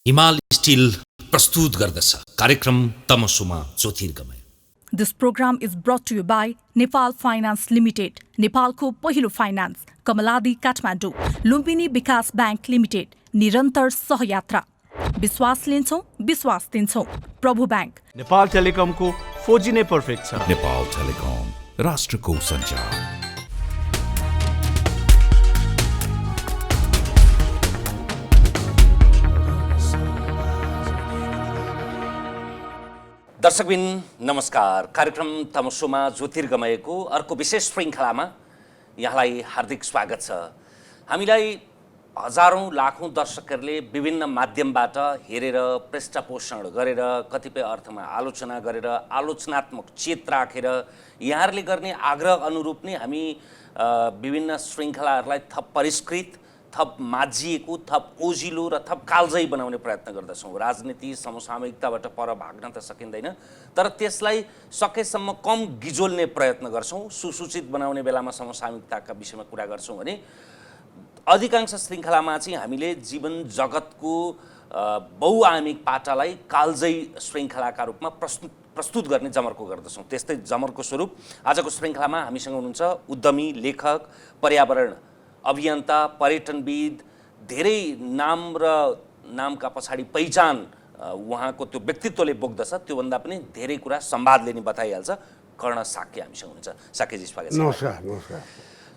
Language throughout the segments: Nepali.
हिमाल स्टिल प्रस्तुत गर्दछ कार्यक्रम तमसुमा ज्योतिर्गमय। This program is brought to you by Nepal Finance Limited, नेपालको पहिलो फाइनान्स, कमलादी काठमाडौँ, लुम्बिनी विकास ब्याङ्क लिमिटेड, निरन्तर सहयात्रा। विश्वास लिन्छौँ, विश्वास दिन्छौँ। प्रभु ब्याङ्क। नेपाल टेलिकमको 4G नै पर्फेक्ट छ। नेपाल टेलिकम, राष्ट्रको सञ्चार। दर्शकबिन नमस्कार। कार्यक्रम तमसुमा ज्योतिर्गमयको अर्को विशेष श्रृङ्खलामा यहाँलाई हार्दिक स्वागत छ। हामीलाई हजारौं लाखौं दर्शकहरूले विभिन्न माध्यमबाट हेरेर पृष्ठपोषण गरेर कतिपय अर्थमा आलोचना गरेर आलोचनात्मक चेत राखेर यहाँहरूले गर्ने आग्रह अनुरूप नै हामी विभिन्न श्रृङ्खलाहरूलाई थप परिष्कृत, थप माझिएको, थप ओजिलो र थप कालजयी बनाउने प्रयत्न गर्दछौँ। राजनीति समसामयिकताबाट पर भाग्न त सकिँदैन, तर त्यसलाई सकेसम्म कम गिजोल्ने प्रयत्न गर्छौँ। सुसूचित बनाउने बेलामा समसामयिकताका विषयमा कुरा गर्छौँ भने अधिकांश श्रृङ्खलामा चाहिँ हामीले जीवन जगतको बहुआयामिक पाटालाई कालजयी श्रृङ्खलाका रूपमा प्रस्तुत गर्ने जमर्को गर्दछौँ। त्यस्तै जमर्को स्वरूप आजको श्रृङ्खलामा हामीसँग हुनुहुन्छ उद्यमी, लेखक, पर्यावरण अभियन्ता, पर्यटनविद, धेरै नाम र नामका पछाडि पहिचान उहाँको त्यो व्यक्तित्वले बोक्दछ। त्योभन्दा पनि धेरै कुरा संवादले नै बताइहाल्छ। कर्ण साक्य हामीसँग हुनुहुन्छ। साक्यजी स्वागत छ। नमस्कार। नमस्कार।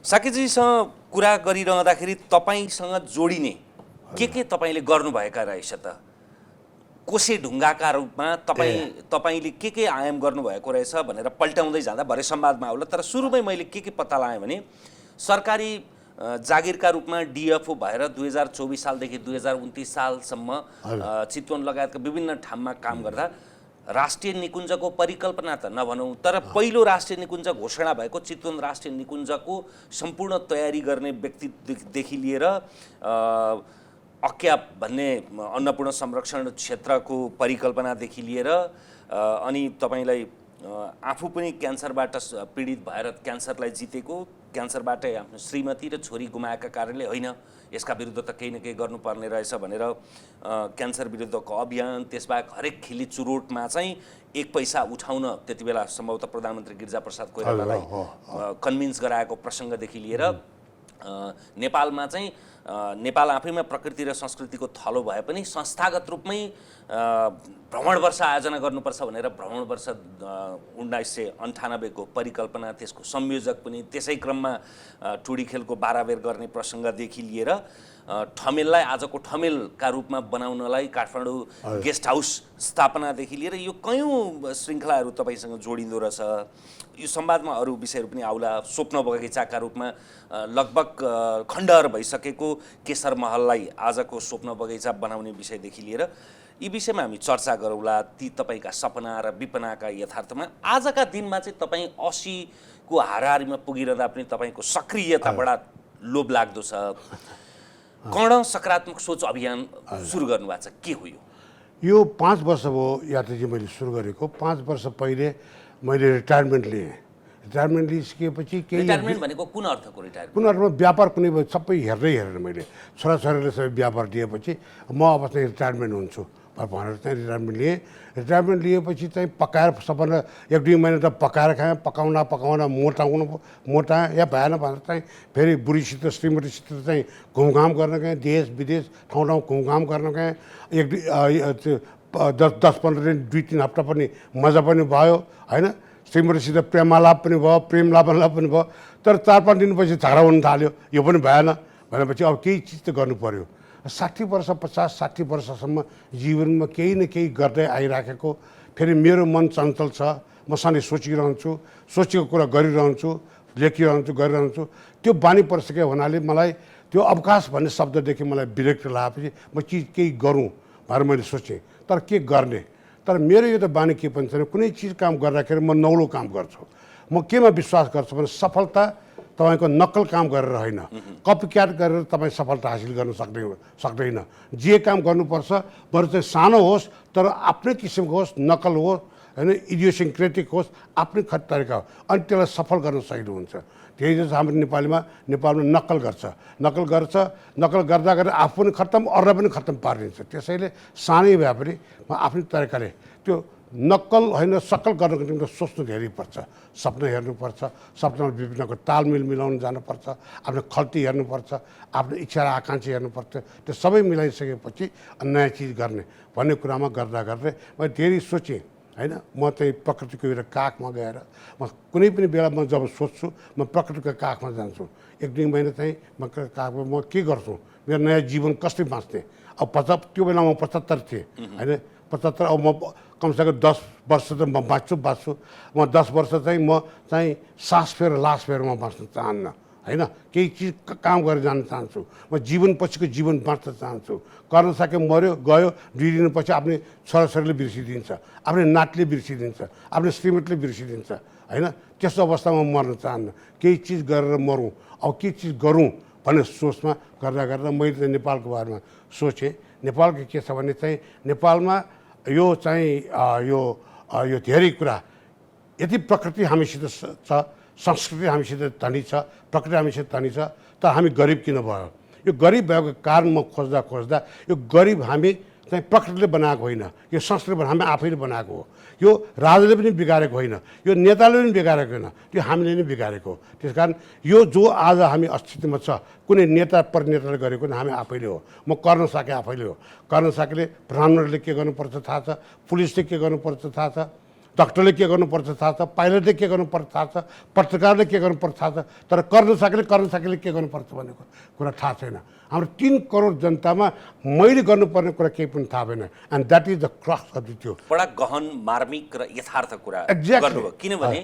साक्यजीसँग कुरा गरिरहँदाखेरि तपाईँसँग जोडिने के तपाईँले गर्नुभएका रहेछ त? कोसे ढुङ्गाका रूपमा तपाईँले के आयाम गर्नुभएको रहेछ भनेर पल्ट्याउँदै जाँदा भरे संवादमा आउला। तर सुरुमै मैले के पत्ता लगाएँ भने सरकारी जागिरका रूपमा डिएफओ भएर 2024 सालदेखि 2029 सालसम्म चितवन लगायतका विभिन्न ठाउँमा काम गर्दा राष्ट्रिय निकुञ्जको परिकल्पना त नभनौँ, तर पहिलो राष्ट्रिय निकुञ्ज घोषणा भएको चितवन राष्ट्रिय निकुञ्जको सम्पूर्ण तयारी गर्ने व्यक्तिदेखि लिएर अक्या भन्ने अन्नपूर्ण संरक्षण क्षेत्रको परिकल्पनादेखि लिएर अनि तपाईँलाई आफू पनि क्यान्सरबाट पीडित भएर क्यान्सरलाई जितेको, क्यान्सरबाटै आफ्नो श्रीमती र छोरी गुमाएका कारणले होइन यसका विरुद्ध त केही न केही गर्नुपर्ने रहेछ भनेर क्यान्सर विरुद्धको अभियान, त्यसबाहेक हरेक खिली चुरोटमा चाहिँ 1 पैसा उठाउन त्यति बेला सम्भवतः प्रधानमन्त्री गिरिजाप्रसाद कोइरालालाई कन्भिन्स गराएको प्रसङ्गदेखि लिएर नेपालमा चाहिँ नेपाल आफैमा प्रकृति र संस्कृतिको थलो भए पनि संस्थागत रूपमै भ्रमण वर्ष आयोजना गर्नुपर्छ भनेर भ्रमण वर्ष 1998 को परिकल्पना, त्यसको संयोजक पनि, त्यसै क्रममा टुडी खेलको 12 बेर गर्ने प्रसङ्गदेखि लिएर ठमेललाई आजको ठमेलका रूपमा बनाउनलाई काठमाडौँ गेस्ट हाउस स्थापनादेखि लिएर यो कयौँ श्रृङ्खलाहरू तपाईँसँग जोडिँदो रहेछ। यो संवादमा अरू विषयहरू पनि आउला। स्वप्न बगैँचाका रूपमा लगभग खण्डहर भइसकेको केशर महललाई आजको स्वप्न बगैँचा बनाउने विषयदेखि लिएर यी विषयमा हामी चर्चा गरौँला। ती तपाईँका सपना र विपनाका यथार्थमा आजका दिनमा चाहिँ तपाईँ 80 को हाराहारीमा पुगिरहँदा पनि तपाईँको सक्रियता बडा लोभ लाग्दो छ। कर्ण सकारात्मक सोच अभियान सुरु गर्नुभएको छ, के हो यो 5 वर्ष भयो यात्राजी मैले सुरु गरेको। 5 वर्ष पहिले मैले रिटायरमेन्ट लिएँ। रिटायरमेन्ट लिइसकेपछि रिटायरमेन्ट भनेको कुन अर्थको रिटायरमेन्ट? कुन अर्थमा व्यापार कुनै सबै हेरेर मैले छोराछोरीले सबै व्यापार दिएपछि म अब चाहिँ रिटायरमेन्ट हुन्छु भनेर चाहिँ रिटायरमेन्ट लिएँ। रिटायरमेन्ट लिएपछि चाहिँ पकाएर सबभन्दा 1-2 महिना त पकाएर खाएँ। पकाउन मोटाएँ या भएन भनेर चाहिँ फेरि बुढीसित श्रीमतीसित चाहिँ घुमघाम गर्न गएँ। देश विदेश ठाउँ घुमघाम गर्न गएँ। 10-15 दिन 2-3 हप्ता पनि मजा पनि भयो होइन। श्रीमतीसित प्रेमालाप पनि भयो, प्रेम लापनलाप पनि भयो। तर 4-5 दिनपछि झगडा हुन थाल्यो। यो पनि भएन भनेपछि अब केही चिज त गर्नु पर्यो। 60 वर्ष 50-60 वर्षसम्म जीवनमा केही न केही गर्दै आइराखेको। फेरि मेरो मन चञ्चल छ, म सधैँ सोचिरहन्छु, सोचेको कुरा गरिरहन्छु, लेखिरहन्छु, गरिरहन्छु। त्यो बानी परिसकेको हुनाले मलाई त्यो अवकाश भन्ने शब्ददेखि मलाई विरक्त लागेपछि म केही गरौँ भनेर मैले सोचेँ। तर के गर्ने? तर मेरो यो त बानी के पनि छैन। कुनै चिज काम गर्दाखेरि म नौलो काम गर्छु। म केमा विश्वास गर्छु भने सफलता तपाईँको नक्कल काम गरेर होइन, कपीक्याट गरेर तपाईँ सफलता हासिल गर्न सक्दैन। जे काम गर्नुपर्छ बरु चाहिँ सानो होस् तर आफ्नै किसिमको होस्, नक्कल होस् होइन इडियोसिन्क्रेटिक होस्, आफ्नै तरिका हो, अनि त्यसलाई सफल गर्न सक्नुहुन्छ। त्यही जस्तो हाम्रो नेपालमा नक्कल गर्दा गर्दा आफू पनि खत्तम, अरूलाई पनि खत्तम पारिदिन्छ। त्यसैले सानै भए पनि म आफ्नै तरिकाले त्यो नक्कल होइन सक्कल गर्नको निम्ति सोच्नु धेरै पर्छ, सपना हेर्नुपर्छ, सपनामा विभिन्नको तालमेल मिलाउन जानुपर्छ, आफ्नो खल्ती हेर्नुपर्छ, आफ्नो इच्छा र आकाङ्क्षा हेर्नुपर्छ। त्यो सबै मिलाइसकेपछि नयाँ चिज गर्ने भन्ने कुरामा गर्दै मैले धेरै सोचेँ होइन। म चाहिँ प्रकृतिको एउटा काखमा गएर म कुनै पनि बेला म जब सोच्छु म प्रकृतिको काखमा जान्छु। 1-2 महिना चाहिँ म काखमा म के गर्छु, मेरो नयाँ जीवन कसरी बाँच्ने। अब त्यो बेलामा म 75 थिएँ होइन, 75। अब म कमसेकम 10 वर्ष त म बाँच्छु। म 10 वर्ष चाहिँ म चाहिँ सास फेर लास फेर म बाँच्न चाहन्न होइन। केही चिज काम गरेर जान चाहन्छु। म जीवन पछिको जीवन बाँच्न चाहन्छु। गर्न सक्यो मऱ्यो गयो, 2 दिनपछि आफ्नै छोराछोरीले बिर्सिदिन्छ, आफ्नै नातले बिर्सिदिन्छ, आफ्नै श्रीमतीले बिर्सिदिन्छ होइन। त्यस्तो अवस्थामा मर्न चाहन्न। केही चिज गरेर मरौँ, अब के चिज गरौँ भन्ने सोचमा गर्दा मैले चाहिँ नेपालको बारेमा सोचेँ। नेपालको के छ भने चाहिँ नेपालमा यो चाहिँ यो धेरै कुरा यति प्रकृति हामीसित छ, संस्कृति हामीसित धनी छ, प्रकृति हामीसित धनी छ, तर हामी गरिब किन भयो? यो गरिब भएको कारण म खोज्दा यो गरिब हामी चाहिँ प्रकृतिले बनाएको होइन, यो संस्कृति हामी आफैले बनाएको हो। यो राजाले पनि बिगारेको होइन, यो नेताले पनि बिगारेको होइन, त्यो हामीले नै बिगारेको हो। त्यस कारण यो जो आज हामी अस्तित्वमा छ कुनै नेता परिनेताले गरेको नि हामी आफैले हो। म गर्न सके आफैले हो। गर्न सकेले प्रधानमन्त्रीले के गर्नुपर्छ थाहा छ, पुलिसले के गर्नुपर्छ थाहा छ, डक्टरले के गर्नुपर्छ थाहा छ, पाइलटले के गर्नुपर्छ थाहा छ, पत्रकारले के गर्नुपर्छ थाहा छ, तर गर्न सकेले के गर्नुपर्छ भन्ने कुरा थाहा छैन। हाम्रो 3 करोड जनतामा मैले गर्नुपर्ने कुरा केही पनि थाहा भएन। And that is the crux of त्यो बडा गहन मार्मिक र यथार्थ कुरा गर्नुभयो। किनभने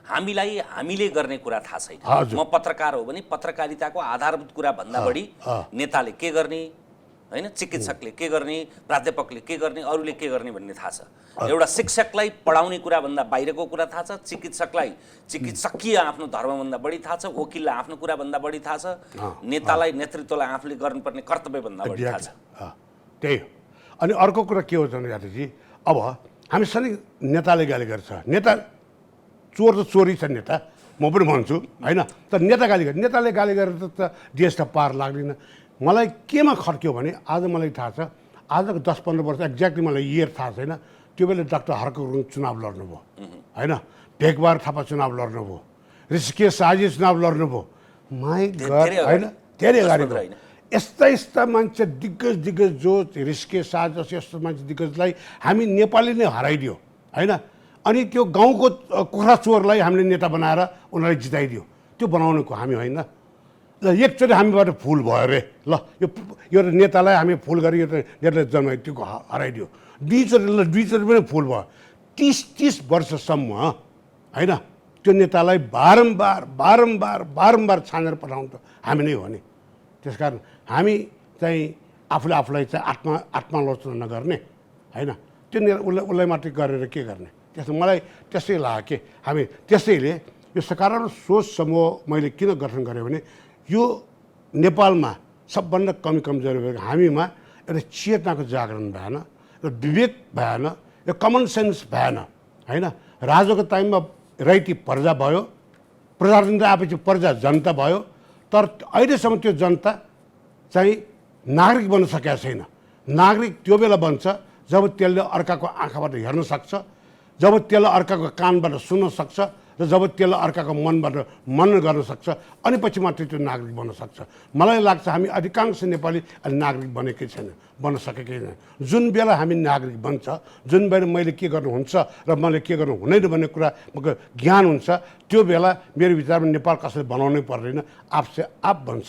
हामीले गर्ने कुरा थाहा छैन। म पत्रकार हो भने पत्रकारिताको आधारभूत कुरा भन्दा बढी नेताले के गर्ने होइन, चिकित्सकले के गर्ने, प्राध्यापकले के गर्ने, अरूले के गर्ने भन्ने थाहा छ। एउटा शिक्षकलाई पढाउने कुरा भन्दा बाहिरको कुरा थाहा छ, चिकित्सकलाई चिकित्सकीय आफ्नो धर्मभन्दा बढी थाहा छ, वकिललाई आफ्नो कुरा भन्दा बढी थाहा छ, नेतालाई नेतृत्वलाई आफूले गर्नुपर्ने कर्तव्य भन्दा बढी थाहा छ। त्यही हो। अनि अर्को कुरा के हो भने यादवजी, अब हामी सधैँ नेताले गाली गर्छ, नेता चोर त चोरी छ नेता, म पनि भन्छु होइन। तर नेताले गाली गरेर त देश त पार लाग्दैन। मलाई केमा खर्क्यो भने आज मलाई थाहा छ, आजको 10-15 वर्ष एक्ज्याक्टली मलाई इयर थाहा छैन, त्यो बेला डाक्टर हर्क गुरुङ चुनाव लड्नुभयो होइन, भेकबहादुर थापा चुनाव लड्नुभयो, ऋषिकेश शाहजी चुनाव लड्नुभयो। माई गड होइन, धेरै अगाडि यस्ता मान्छे दिग्गज जो ऋषिकेश शाह जस्तो यस्तो मान्छे दिग्गजलाई हामी नेपाली नै हराइदियो होइन। अनि त्यो गाउँको कुखुरा चोरलाई हामीले नेता बनाएर उनीहरूलाई जिताइदियो। त्यो बनाउनुको हामी होइन। ल एकचोटि हामीबाट फुल भयो अरे, ल यो नेतालाई हामी फुल गरी यो नेतालाई जन्माइदियो, त्यो हराइदियो। दुईचोटि पनि फुल भयो। 30 वर्षसम्म होइन त्यो नेतालाई बारम्बार छानेर पठाउनु त हामी नै हो नि। त्यस कारण हामी चाहिँ आफूलाई चाहिँ आत्मालोचना नगर्ने होइन, त्यो उसलाई मात्रै गरेर के गर्ने। मलाई त्यसै लाग्यो कि हामी त्यसैले यो सकारात्मक सोच समूह मैले किन गठन गरेँ भने यो नेपालमा सबभन्दा कमजोरी भएको हामीमा एउटा चेतनाको जागरण भएन, एउटा विवेक भएन, यो कमन सेन्स भएन होइन। राजाको टाइममा रैती प्रजा भयो, प्रजातन्त्र आएपछि प्रजा जनता भयो, तर अहिलेसम्म त्यो जनता चाहिँ नागरिक बन्न सकेको छैन। नागरिक त्यो बेला बन्छ जब त्यसले अर्काको आँखाबाट हेर्न सक्छ, जब त्यसलाई अर्काको कानबाट सुन्न सक्छ, र जब त्यसलाई अर्काको मनबाट मनन गर्न सक्छ, अनि पछि मात्रै त्यो नागरिक बन्न सक्छ। मलाई लाग्छ हामी अधिकांश नेपाली नागरिक बनेकै छैन, बन्न सकेकै छैन। जुन बेला हामी नागरिक बन्छ, जुन बेला मैले के गर्नुहुन्छ र मैले के गर्नु हुँदैन भन्ने कुरा ज्ञान हुन्छ, त्यो बेला मेरो विचारमा नेपाल कसैले बनाउनै पर्दैन, आफसे आप बन्छ।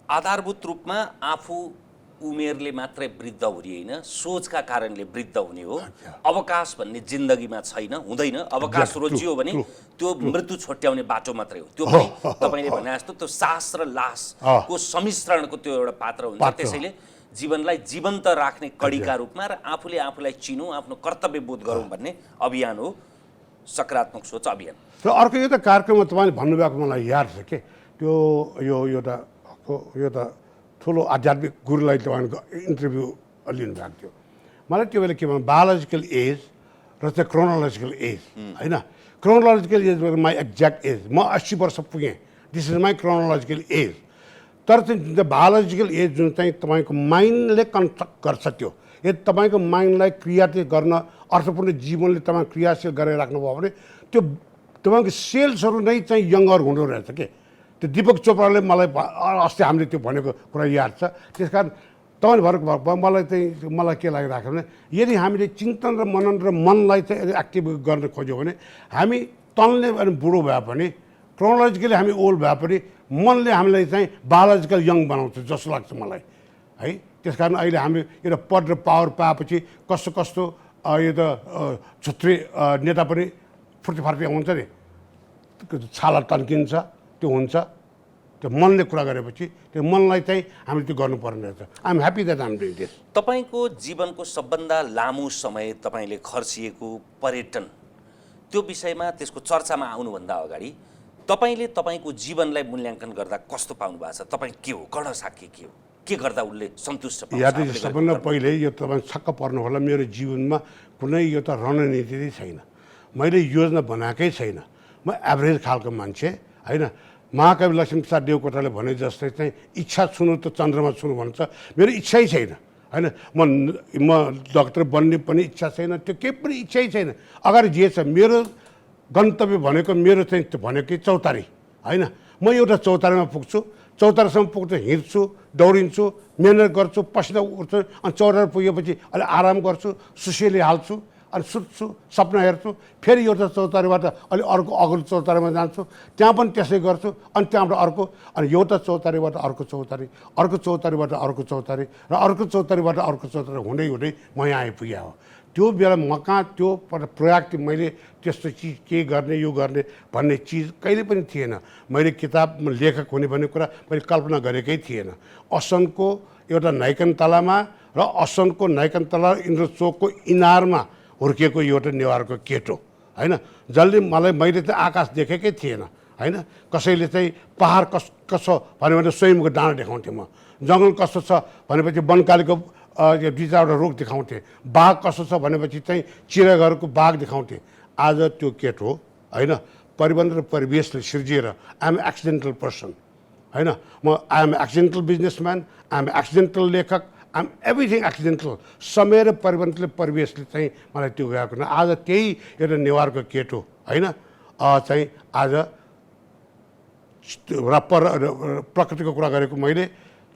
आधारभूत रूपमा आफू उमेरले मात्रै वृद्ध हुने होइन, सोचका कारणले वृद्ध हुने हो। अवकाश भन्ने जिन्दगीमा छैन, हुँदैन। अवकाश रोजियो भने त्यो मृत्यु छोट्याउने बाटो मात्रै हो। त्यो पनि तपाईँले भने जस्तो त्यो सास र लासको सम्मिश्रणको त्यो एउटा पात्र हुन्छ। त्यसैले जीवनलाई जीवन्त राख्ने कડીका रूपमा र आफूलाई चिनौँ, आफ्नो कर्तव्य बोध गरौँ भन्ने अभियान हो सकारात्मक सोच अभियान। र अर्को यो त कार्यक्रममा तपाईँले भन्नुभएको मलाई याद छ कि त्यो यो त ठुलो आध्यात्मिक गुरुलाई तपाईँको इन्टरभ्यू लिनुभएको थियो। मलाई त्यो बेला के भन्नु, बायोलोजिकल एज र चाहिँ क्रोनोलोजिकल एज होइन chronological age my exact age म 80 वर्ष पुगेँ this is my chronological age तर चाहिँ जुन चाहिँ बायोलोजिकल एज जुन चाहिँ तपाईँको माइन्डले कन्स्ट्रक्ट गर्छ त्यो यदि तपाईँको माइन्डलाई क्रियाशील गर्न अर्थपूर्ण जीवनले तपाईँ क्रियाशील गरेर राख्नुभयो भने त्यो तपाईँको सेल्सहरू नै चाहिँ यङ्गर हुँदो रहेछ के त्यो दीपक चोपडाले मलाई अस्ति हामीले त्यो भनेको कुरा याद छ त्यस कारण तपाईँले भएर मलाई के लागिरहेको भने यदि हामीले चिन्तन र मनन र मनलाई चाहिँ यदि एक्टिभ गर्न खोज्यौँ भने हामी तनले अनि बुढो भए पनि क्रोनोलोजिकली हामी ओल्ड भए पनि मनले हामीलाई चाहिँ बायोलोजिकल यङ बनाउँछ जस्तो लाग्छ मलाई है त्यस कारण अहिले हामी एउटा पद र पावर पाएपछि कस्तो कस्तो यो त छुत्री नेता पनि फुर्ती हुन्छ नि छाला तन्किन्छ त्यो हुन्छ त्यो मनले कुरा गरेपछि त्यो मनलाई चाहिँ हामीले त्यो गर्नुपर्ने रहेछ I am happy that I am doing this तपाईँको जीवनको सबभन्दा लामो समय तपाईँले खर्चिएको पर्यटन त्यो विषयमा त्यसको चर्चामा आउनुभन्दा अगाडि तपाईँले तपाईँको जीवनलाई मूल्याङ्कन गर्दा कस्तो पाउनु भएको छ तपाईँ के हो कर्ण साक्य के हो के गर्दा उसले सन्तुष्ट पाउँछ या त सबभन्दा पहिले यो तपाईँ छक्क पर्नु होला मेरो जीवनमा कुनै यो त रणनीति नै छैन मैले योजना बनाएकै छैन म एभरेज खालको मान्छे होइन महाकवि लक्ष्मीप्रसाद देवकोटाले भने जस्तै चाहिँ इच्छा छुनु त चन्द्रमा छुनु भन्छ मेरो इच्छै छैन होइन म डक्टर बन्ने पनि इच्छा छैन त्यो केही पनि इच्छै छैन अगाडि जे छ मेरो गन्तव्य भनेको मेरो चाहिँ भनेकै चौतारी होइन म एउटा चौतारीमा पुग्छु चौतारीसम्म पुग्छु हिँड्छु दौडिन्छु मिहिनेत गर्छु पसिना उठ्छु अनि चौतारी पुगेपछि अलि आराम गर्छु सुसेली हाल्छु अनि सुत्छु सपना हेर्छु फेरि एउटा चौतारीबाट अलि अर्को अग्लो चौतारीमा जान्छु त्यहाँ पनि त्यसै गर्छु अनि त्यहाँबाट अर्को अनि एउटा चौतारीबाट अर्को चौतारी अर्को चौतारीबाट अर्को चौतारी र अर्को चौतारीबाट अर्को चौतारी हुँदै हुँदै म यहाँ आइपुगेँ हो त्यो बेला म कहाँ त्यो प्रोएक्टिभ मैले त्यस्तो चिज के गर्ने यो गर्ने भन्ने चिज कहिले पनि थिएन मैले किताबमा लेखक हुने भन्ने कुरा मैले कल्पना गरेकै थिएन असनको एउटा नाइकन तलामा र असनको नाइकन तला इन्द्रचोकको इनारमा हुर्किएको एउटा नेवारको केटो होइन जसले मैले चाहिँ आकाश देखेकै थिएन होइन कसैले चाहिँ पहाड कसो भन्यो भने स्वयंको डाँडा देखाउँथेँ म जङ्गल कस्तो छ भनेपछि वनकालीको दुई चारवटा रुख देखाउँथेँ बाघ कस्तो छ भनेपछि चाहिँ चिराघरको बाघ देखाउँथेँ आज त्यो केटो होइन परिबन्ध र परिवेशले सिर्जिएर आइ एम एक्सिडेन्टल पर्सन होइन म I am accidental businessman I am accidental लेखक आइ एम एभ्रिथिङ एक्सिडेन्टल समय र परिबन्धले परिवेशले चाहिँ मलाई त्यो गएको न आज त्यही एउटा नेवारको केटो होइन चाहिँ आज प्रकृतिको कुरा गरेको मैले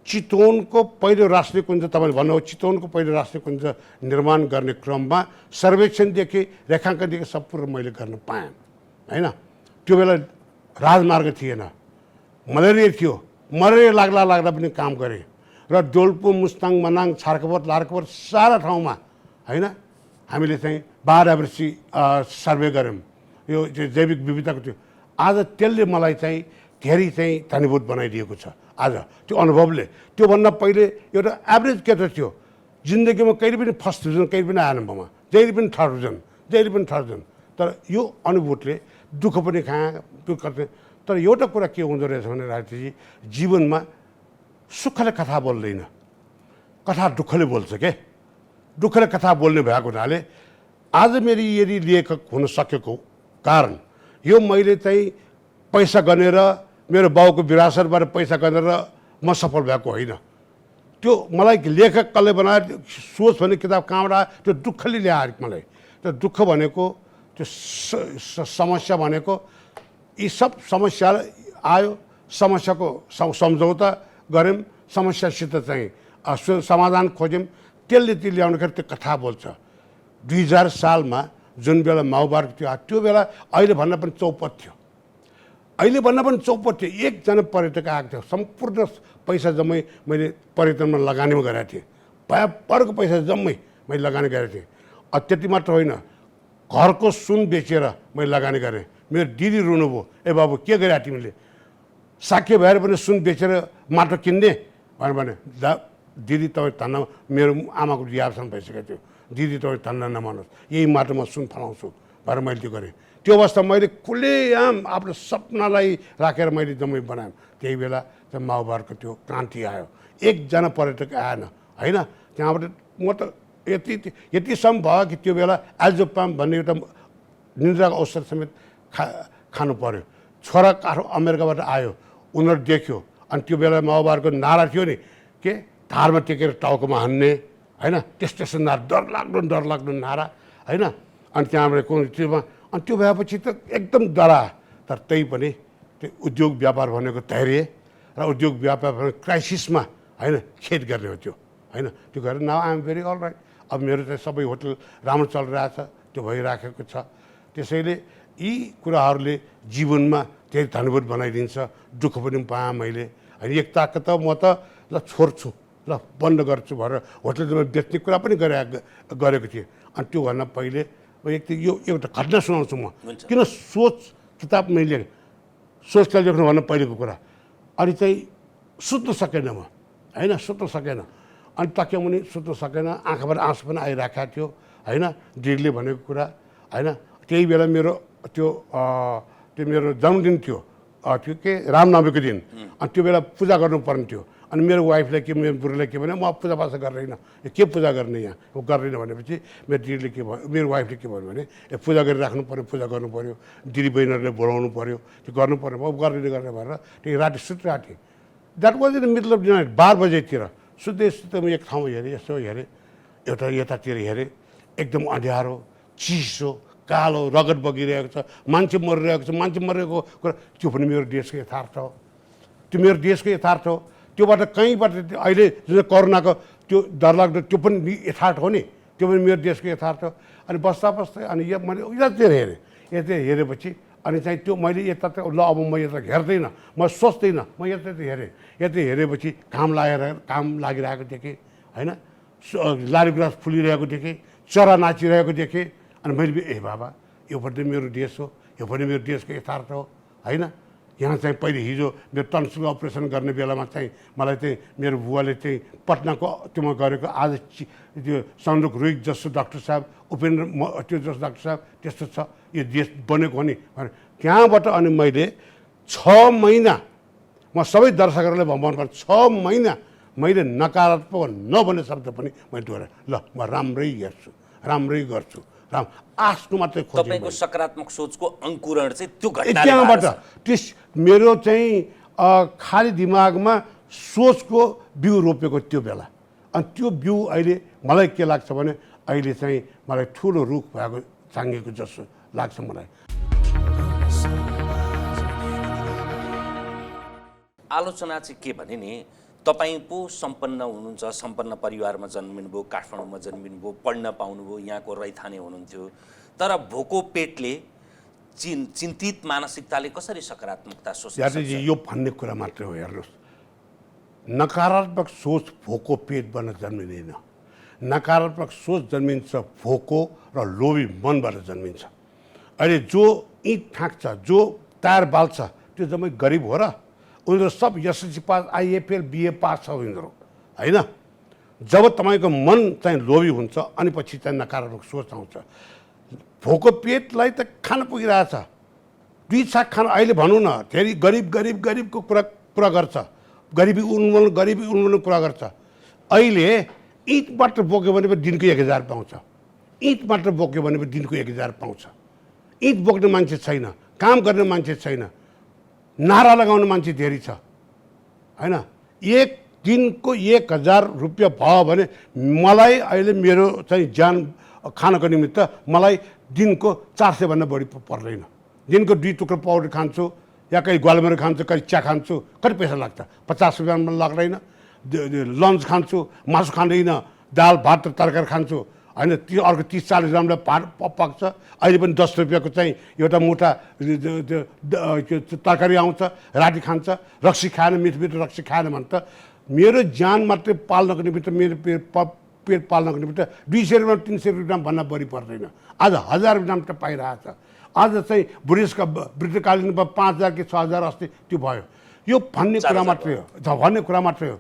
चितवनको पहिलो राष्ट्रिय कुञ्ज तपाईँले भन्नुभयो चितवनको पहिलो राष्ट्रिय कुञ्ज निर्माण गर्ने क्रममा सर्वेक्षणदेखि रेखाङ्कनदेखि सब कुरो मैले गर्न पाएँ होइन त्यो बेला राजमार्ग थिएन मलेरिया थियो मलेरिया लाग्दा पनि काम गरेँ र डोल्पु मुस्ताङ मनाङ छार्कपट लार्कपट सारा ठाउँमा होइन हामीले चाहिँ बायोडाइभर्सिटी सर्वे गऱ्यौँ यो जैविक विविधताको थियो आज त्यसले मलाई चाहिँ धेरै चाहिँ धनीभूत बनाइदिएको छ आज त्यो अनुभवले त्योभन्दा पहिले एउटा एभरेज केटो थियो जिन्दगीमा कहिले पनि फर्स्ट डिभिजन कहिले पनि आएन ममा जहिले पनि थर्ड डिभिजन तर यो अनुभूतिले दुःख पनि खाएँ दुःख तर एउटा कुरा के हुँदो रहेछ भने राजनीति जीवनमा सुखले कथा बोल्दैन कथा दुःखले बोल्छ के दुःखले कथा बोल्ने भएको हुनाले आज मेरो यदि लेखक हुन सकेको कारण यो मैले चाहिँ पैसा गनेर मेरो बाउको विरासतबाट पैसा गनेर म सफल भएको होइन त्यो मलाई लेखक कसले बनायो सोच भन्ने किताब कहाँबाट आयो त्यो दुःखले ल्यायो मलाई त्यो दुःख भनेको त्यो समस्या भनेको यी सब समस्या आयो समस्याको सम्झौता गऱ्यौँ समस्यासित चाहिँ समाधान खोज्यौँ त्यसले त्यो ल्याउनुखेरि त्यो कथा बोल्छ 2000 सालमा जुन बेला माओवाद थियो त्यो बेला अहिले भन्दा पनि चौपट थियो अहिले भन्दा पनि चौपट थियो एकजना पर्यटक आएको थियो सम्पूर्ण पैसा जम्मै मैले पर्यटनमा लगानीमा गरेको थिएँ भयपरको पैसा जम्मै मैले लगानी गरेको थिएँ त्यति मात्र होइन घरको सुन बेचेर मैले लगानी गरेँ मेरो दिदी रुनुभयो ए बाबु के गरे तिमीले साक्य भएर पनि सुन बेचेर माटो किन्ने भने दिदी तपाईँ धन्न मेरो आमाको बिहारसम्म भइसकेको थियो दिदी तपाईँ धन्न नमान्नुहोस् यही माटोमा सुन फलाउँछु भनेर मैले त्यो गरेँ त्यो अवस्था मैले खुलेआम आफ्नो सपनालाई राखेर मैले जम्मै बनाएँ त्यही बेला त्यो माओवादको त्यो क्रान्ति आयो एकजना पर्यटक आएन होइन त्यहाँबाट म त यतिसम्म भयो कि त्यो बेला एल्जोपाम भन्ने एउटा निन्द्राको औषध समेत खानु पर्यो। छोरा अमेरिकाबाट आयो, उनीहरू देख्यो, अनि त्यो बेला माओवादीको नारा थियो नि के धारमा टेकेर टाउकोमा हान्ने होइन, त्यस्तो नारा, डरलाग्दो नारा होइन। अनि त्यहाँबाट त्योमा अनि त्यो भएपछि त एकदम डरा। तर त्यही पनि त्यो उद्योग व्यापार भनेको धैर्य र उद्योग व्यापार भनेको क्राइसिसमा होइन खेद गर्ने हो त्यो होइन। त्यो गरेर now I'm very all right. अब मेरो चाहिँ सबै होटल राम्रो चलिरहेछ, त्यो भइराखेको छ। त्यसैले यी कुराहरूले जीवनमा धेरै धनबोध बनाइदिन्छ। दुःख पनि पाएँ मैले होइन। एक ताक त म त ल छोड्छु, ल बन्द गर्छु भनेर होटलमा बेच्ने कुरा पनि गरेको थिएँ। अनि त्योभन्दा पहिले यो एउटा घटना सुनाउँछु म। किन सोच किताब मैले सोचलाई लेख्नुभन्दा पहिलेको कुरा। अनि चाहिँ सुत्नु सकेन म होइन, सुत्नु सकेन। अनि तक्यामुनि सुत्नु सकेन, आँखाबाट आँसु पनि आइरहेको थियो होइन, डिडले भनेको कुरा होइन। त्यही बेला मेरो त्यो मेरो जन्मदिन थियो, त्यो के रामनवमीको दिन। अनि त्यो बेला पूजा गर्नुपर्ने थियो। अनि मेरो वाइफले के, मेरो बुढीले के भने, म पूजापाठ गर्दैन, के पूजा गर्ने यहाँ गर्दैन भनेपछि मेरो दिदीले के भयो, मेरो वाइफले के भन्यो भने पूजा गरिराख्नु पऱ्यो, पूजा गर्नु पऱ्यो, दिदी बहिनीहरूले बोलाउनु पऱ्यो, त्यो गर्नु पऱ्यो। म गर्ने भनेर त्यही राति सुतिरहेको थिएँ। That was in the middle of the night, 12 बजेतिर सुत्दै म एक ठाउँमा हेरेँ, यसो हेरेँ, एउटा यतातिर हेरेँ, एकदम अँध्यारो, चिसो, कालो, रगत बगिरहेको छ, मान्छे मरिरहेको छ। मान्छे मरेको कुरा त्यो पनि मेरो देशको यथार्थ हो, त्यो मेरो देशको यथार्थ हो। त्योबाट कहीँबाट अहिले जुन कोरोनाको त्यो डरलाग्दो त्यो पनि यथार्थ हो नि, त्यो पनि मेरो देशको यथार्थ हो। अनि बस्दा बस्दै अनि मैले यतातिर हेरेँ, यता हेरेपछि अनि चाहिँ त्यो मैले यता ल अब म यता हेर्दैन, म सोच्दिनँ, म यता हेरेँ। यता हेरेपछि काम लागिरहेको देखेँ होइन, लारी ग्लास फुलिरहेको देखेँ, चरा नाचिरहेको देखेँ। अनि मैले ए बाबा, यो पनि मेरो देश हो, यो पनि मेरो देशको यथार्थ हो होइन। यहाँ चाहिँ पहिले हिजो मेरो टन्सिल अपरेसन गर्ने बेलामा चाहिँ मलाई चाहिँ मेरो बुवाले चाहिँ पटनाको त्योमा गरेको, आज त्यो सन्दुक रुइक जस्तो डाक्टर साहब, उपेन्द्र त्यो जस्तो डाक्टर साहब त्यस्तो छ, यो देश बनेको हो नि। त्यहाँबाट अनि मैले 6 महिना, म सबै दर्शकहरूलाई भन्नुपर्छ, 6 महिना मैले नकारात्मक नभने शब्द पनि मैले दोहोऱ्याएँ। ल म राम्रै हेर्छु, राम्रै गर्छु, राम आफ्नो मात्रै खोजेँ। तपाईँको सकारात्मक सोचको अंकुरण चाहिँ त्यो घटनाले त्यहाँबाट त्यस मेरो चाहिँ खाली दिमागमा सोचको बिउ रोपेको त्यो बेला। अनि त्यो बिउ अहिले मलाई के लाग्छ भने अहिले चाहिँ मलाई ठुलो रुख भएको चाङ्गेको जस्तो लाग्छ मलाई। आलोचना चाहिँ के भने नि, तपाईँ पो सम्पन्न हुनुहुन्छ, सम्पन्न परिवारमा जन्मिनुभयो, काठमाडौँमा जन्मिनुभयो, पढ्न पाउनुभयो, यहाँको रैथाने हुनुहुन्थ्यो, तर भोको पेटले चिन्तित मानसिकताले कसरी सकारात्मकता सोच्छ? यात्रीजी यो भन्ने कुरा मात्रै हो। हेर्नुहोस्, नकारात्मक सोच भोको पेटबाट जन्मिँदैन, नकारात्मक सोच जन्मिन्छ भोको र लोभी मनबाट जन्मिन्छ। अहिले जो इँट फ्याँक्छ, जो टायर बाल्छ, त्यो जम्मै गरिब हो र? उनीहरू सब एसएलसी पास, आइएफएल, बिए पास छ उनीहरू होइन। जब तपाईँको मन चाहिँ लोभी हुन्छ अनि पछि चाहिँ नकारात्मक सोच आउँछ। भोको पेटलाई त खान पुगिरहेछ, 2 साग खान। अहिले भनौँ न, धेरै गरिबको कुरा गर्छ, गरिबी उन्मूलन कुरा गर्छ। अहिले इँट मात्र बोक्यो भने पनि दिनको 1000 पाउँछ, इँट मात्र बोक्यो भने पनि दिनको 1000 पाउँछ। इँट बोक्ने मान्छे छैन, काम गर्ने मान्छे छैन, नारा लगाउने मान्छे धेरै छ होइन। एक दिनको 1000 रुपियाँ भयो भने मलाई अहिले मेरो चाहिँ ज्यान खानको निमित्त मलाई दिनको 400 भन्दा बढी पर्दैन। दिनको 2 टुक्रा पाउडर खान्छु, या कहीँ ग्वालमेर खान्छु, कहीँ चिया खान्छु, कति पैसा लाग्छ? 50 रुपियाँमा लाग्दैन। लन्च खान्छु, मासु खाँदैन, दाल भात र तरकारी खान्छु होइन। अर्को 30-40 ग्रामले पाक्छ। अहिले पनि 10 रुपियाँको चाहिँ एउटा मुठा तरकारी आउँछ, राति खान्छ। रक्सी खाएन, मिठो रक्सी खाएन भने त मेरो ज्यान मात्रै पाल्नको निमित्त, मेरो पेट पाल्नको निमित्त 200 रुपियाँ 300 रुपियाँ भन्दा बढी पर्दैन। आज 1000 रुपियाँ त पाइरहेछ। आज चाहिँ बुढेसका वृद्धकालीनमा 5000 कि 6000 अस्ति त्यो भयो। यो भन्ने कुरा मात्रै हो,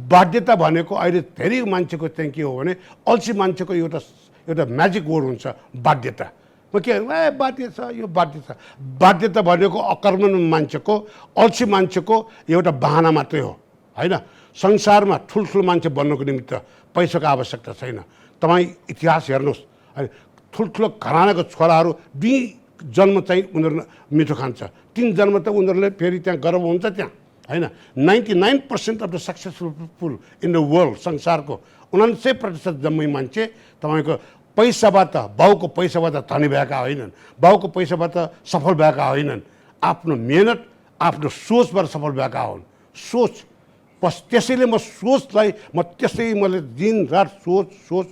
बाध्यता भनेको अहिले धेरै मान्छेको चाहिँ के हो भने अल्छी मान्छेको एउटा म्याजिक वर्ड हुन्छ बाध्यता। म के बाध्य छ, यो बाध्य छ। बाध्यता भनेको अकर्मण्य मान्छेको, अल्छी मान्छेको एउटा बहाना मात्रै हो होइन। संसारमा ठुल्ठुलो मान्छे बन्नको निमित्त पैसाको आवश्यकता छैन, तपाईँ इतिहास हेर्नुहोस् होइन ठुल्ठुलो घरानाको छोराहरू 2 जन्म चाहिँ उनीहरू मिठो खान्छ, 3 जन्म त उनीहरूले फेरि त्यहाँ गर्व हुन्छ त्यहाँ होइन। 99% of the successful people in the world, संसारको 99% जम्मै मान्छे तपाईँको पैसाबाट, बाउको पैसाबाट धनी भएका होइनन्, बाउको पैसाबाट सफल भएका होइनन्, आफ्नो मेहनत आफ्नो सोचबाट सफल भएका हुन्। सोच बस त्यसैले म सोचलाई मैले दिनरात सोच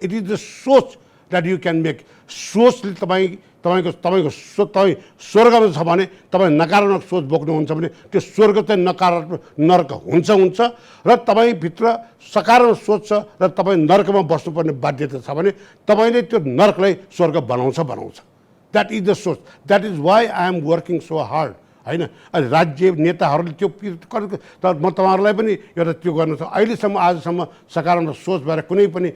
इट इज द सोच द्याट यु क्यान मेक। सोचले तपाईँ स्वर्गमा छ भने तपाईँ नकारात्मक सोच बोक्नुहुन्छ भने त्यो स्वर्ग चाहिँ नकारात्मक नर्क हुन्छ र तपाईँभित्र सकारात्मक सोच छ र तपाईँ नर्कमा बस्नुपर्ने बाध्यता छ भने तपाईँले त्यो नर्कलाई स्वर्ग बनाउँछ। द्याट इज द सोच। That is why I am working so hard होइन। अहिले राज्य नेताहरूले त्यो तर म तपाईँहरूलाई पनि एउटा त्यो गर्नु छ। अहिलेसम्म आजसम्म सकारात्मक सोच भएर कुनै पनि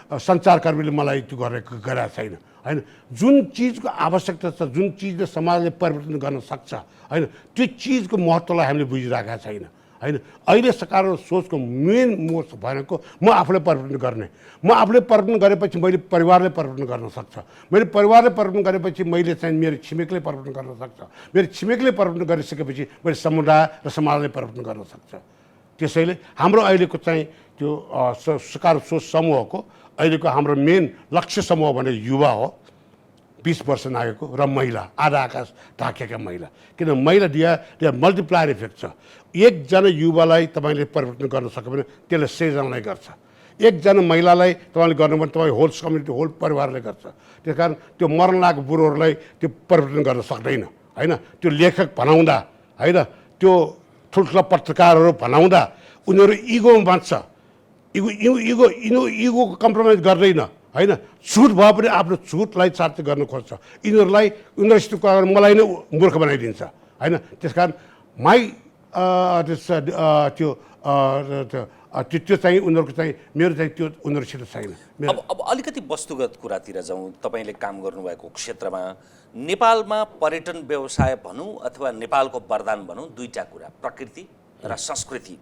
सञ्चारकर्मीले मलाई त्यो गरेको छैन होइन। जुन चिजको आवश्यकता छ, जुन चिजले समाजले परिवर्तन गर्न सक्छ होइन, त्यो चिजको महत्त्वलाई हामीले बुझिरहेका छैन होइन। अहिले सकारात्मक सोचको मेन मोस्ट भनेको म आफूले परिवर्तन गर्ने, म आफूले परिवर्तन गरेपछि मैले परिवारले परिवर्तन गर्न सक्छ, मैले परिवारले परिवर्तन गरेपछि मैले चाहिँ मेरो छिमेकले परिवर्तन गर्न सक्छ, मेरो छिमेकले परिवर्तन गरिसकेपछि मैले समुदाय र समाजले परिवर्तन गर्न सक्छ। त्यसैले हाम्रो अहिलेको चाहिँ त्यो सकारात्मक सोच समूहको अहिलेको हाम्रो मेन लक्ष्य समूह भने युवा हो, 20 वर्ष नागेको र महिला, आधा आकाश ढाकेका महिला। किन महिला दिया मल्टिप्लायर इफेक्ट छ। एकजना युवालाई तपाईँले परिवर्तन गर्न सक्यो भने त्यसले 100 जनालाई गर्छ। एकजना महिलालाई तपाईँले गर्नुभयो भने तपाईँ होल कम्युनिटी, होल परिवारले गर्छ। त्यस कारण त्यो मर्न लागेको बुढोहरूलाई त्यो परिवर्तन गर्न सक्दैन होइन। त्यो लेखक भनाउँदा होइन, त्यो ठुल्ठुला पत्रकारहरू भनाउँदा उनीहरू इगोमा बाँच्छ, इगोको कम्प्रोमाइज गर्दैन होइन। छुट भए पनि आफ्नो छुटलाई चार्ज गर्न खोज्छ। उनीहरूसित कुरा गरेर मलाई नै मूर्ख बनाइदिन्छ होइन। त्यस कारण त्यो चाहिँ उनीहरूको चाहिँ मेरो चाहिँ त्यो उनीहरूसित छैन। अब अलिकति वस्तुगत कुरातिर जाउँ। तपाईँले काम गर्नुभएको क्षेत्रमा नेपालमा पर्यटन व्यवसाय भनौँ अथवा नेपालको वरदान भनौँ, दुईवटा कुरा, प्रकृति र संस्कृति।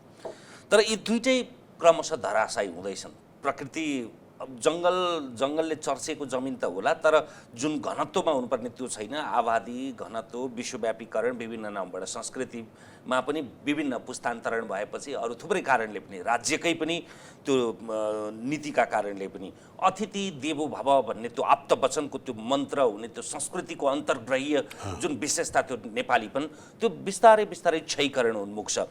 तर यी दुईटै क्रमशः धराशायी हुँदैछन्। प्रकृति जङ्गलले चर्चिएको जमिन त होला, तर जुन घनत्वमा हुनुपर्ने त्यो छैन। आबादी घनत्व, विश्वव्यापीकरण, विभिन्न नामबाट संस्कृतिमा पनि विभिन्न पुस्तान्तरण भएपछि अरू थुप्रै कारणले पनि, राज्यकै पनि त्यो नीतिका कारणले पनि अतिथि देवो भव भन्ने त्यो आप्त वचनको त्यो मन्त्र हुने, त्यो संस्कृतिको अन्तर्ग्रहीय जुन विशेषता त्यो नेपालीपन, त्यो बिस्तारै क्षयीकरण उन्मुख छ।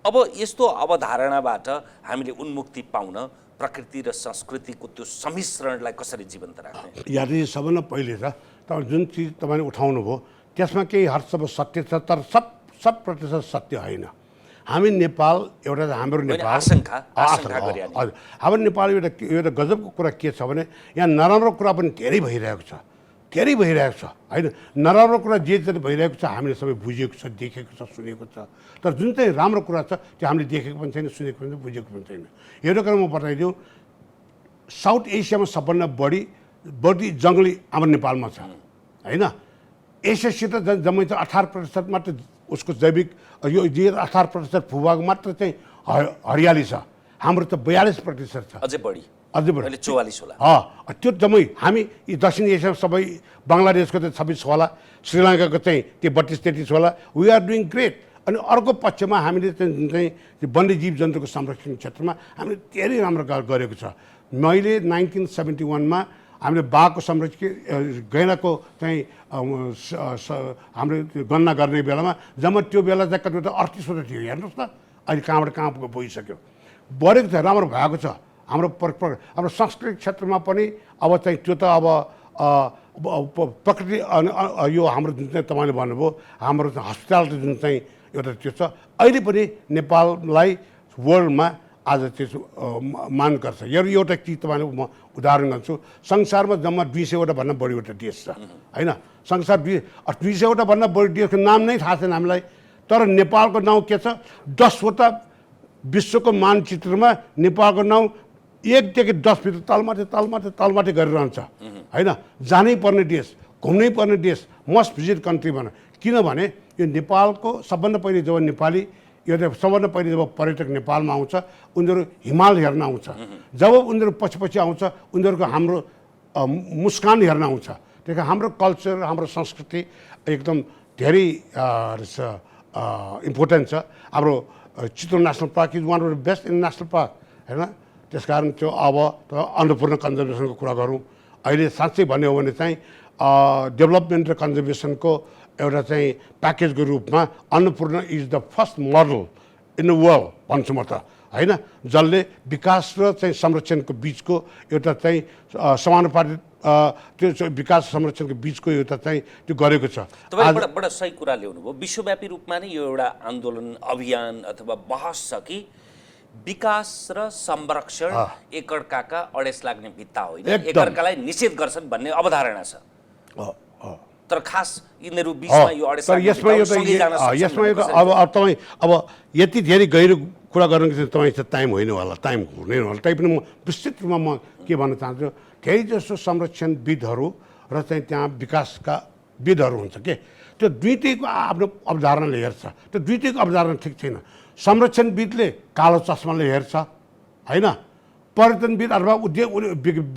अब यस्तो अवधारणाबाट हामीले उन्मुक्ति पाउन प्रकृति र संस्कृतिको त्यो सम्मिश्रणलाई कसरी जीवन्त राख्ने? यदि सबभन्दा पहिले त तपाईँ जुन चिज तपाईँले उठाउनु भयो त्यसमा केही हदसम्म सत्य छ, तर 100% सत्य होइन। हामी नेपाल एउटा हाम्रो नेपाल हजुर, हाम्रो नेपाल एउटा गजबको कुरा के छ भने यहाँ नराम्रो कुरा पनि धेरै भइरहेको छ होइन। नराम्रो कुरा जे भइरहेको छ हामीले सबै बुझेको छ, देखेको छ, सुनेको छ। तर जुन चाहिँ राम्रो कुरा छ त्यो हामीले देखेको पनि छैन, सुनेको पनि छैन, बुझेको पनि छैन। हेर्नु कारण म बताइदिउँ, साउथ एसियामा सबभन्दा बढी जङ्गली हाम्रो नेपालमा छ होइन। एसियासित जम्मै चाहिँ 18% मात्र उसको जैविक यो 18% भूभाग मात्र चाहिँ हरियाली छ। हाम्रो त 42% छ, अझै बढी 44 होला। त्यो जम्मै हामी दक्षिण एसिया सबै, बङ्गलादेशको त 26 होला, श्रीलङ्काको चाहिँ त्यो 32-33 होला। We are doing great. अनि अर्को पक्षमा हामीले चाहिँ वन्यजीव जन्तुको संरक्षण क्षेत्रमा हामीले धेरै राम्रो गरेको छ। मैले 1971मा हामीले बाघको संरक्षण गैँडाको चाहिँ हाम्रो गणना गर्ने बेलामा जम्मा त्यो बेला चाहिँ कतिवटा 38वटा थियो। हेर्नुहोस् न अहिले कहाँबाट कहाँ गइसक्यो, बढेको छ, राम्रो भएको छ। हाम्रो सांस्कृतिक क्षेत्रमा पनि अब चाहिँ त्यो त अब प्रकृति यो हाम्रो जुन चाहिँ तपाईँले भन्नुभयो हाम्रो हस्पिटालिटी जुन चाहिँ एउटा त्यो छ, अहिले पनि नेपाललाई वर्ल्डमा आज त्यसो मान गर्छ। एउटा चिज तपाईँले म उदाहरण गर्छु, संसारमा जम्मा 200वटा भन्दा बढीवटा देश छ होइन। संसार 200वटा भन्दा बढी देशको नाम नै थाहा छैन हामीलाई, तर नेपालको नाउँ के छ? 10वटा विश्वको मानचित्रमा नेपालको नाउँ 1देखि 10 भित्र तलमाथि गरिरहन्छ होइन। जानै पर्ने देश, घुम्नै पर्ने देश, मस्ट भिजिट कन्ट्री भन। किनभने यो नेपालको सबभन्दा पहिले जब नेपाली यो त सबभन्दा पहिले जब पर्यटक नेपालमा आउँछ उनीहरू हिमाल हेर्न आउँछ, जब उनीहरू पछि आउँछ उनीहरूको हाम्रो मुस्कान हेर्न आउँछ। त्यही कारण हाम्रो कल्चर हाम्रो संस्कृति एकदम धेरै इम्पोर्टेन्ट छ। हाम्रो Chitwan national park is one of the best in national park होइन। त्यस कारण त्यो अब अन्नपूर्ण कन्जर्भेसनको कुरा गरौँ, अहिले साँच्चै भन्यो भने चाहिँ डेभलपमेन्ट र कन्जर्भेसनको एउटा चाहिँ प्याकेजको रूपमा Annapurna is the first model in the world भन्छु म त होइन, जसले विकास र चाहिँ संरक्षणको बिचको एउटा चाहिँ समानुपातिक त्यो विकास संरक्षणको बिचको एउटा चाहिँ त्यो गरेको छ। तपाईँले बडा सही कुरा ल्याउनुभयो। विश्वव्यापी रूपमा नै यो एउटा आन्दोलन अभियान अथवा बहस छ कि विकास र संरक्षण एकअर्काका अडेस लाग्ने भित्ता होइन, एकअर्कालाई निषेध गर्छन् भन्ने अवधारणा छ। तर खास यिनीहरू बिचमा यो अडेस यसमा अब तपाईँ अब यति धेरै गहिरो कुरा गर्नु तपाईँ टाइम होइन होला, टाइम हुँदैन होला। तैपनि म विस्तृत रूपमा म के भन्न चाहन्छु, धेरै जसो संरक्षणविदहरू र चाहिँ त्यहाँ विकासका विदहरू हुन्छ के, त्यो दुईटैको आफ्नो अवधारणाले हेर्छ। त्यो दुईटैको अवधारणा ठिक छैन। संरक्षणविदले कालो चस्माले हेर्छ होइन, पर्यटनविद अथवा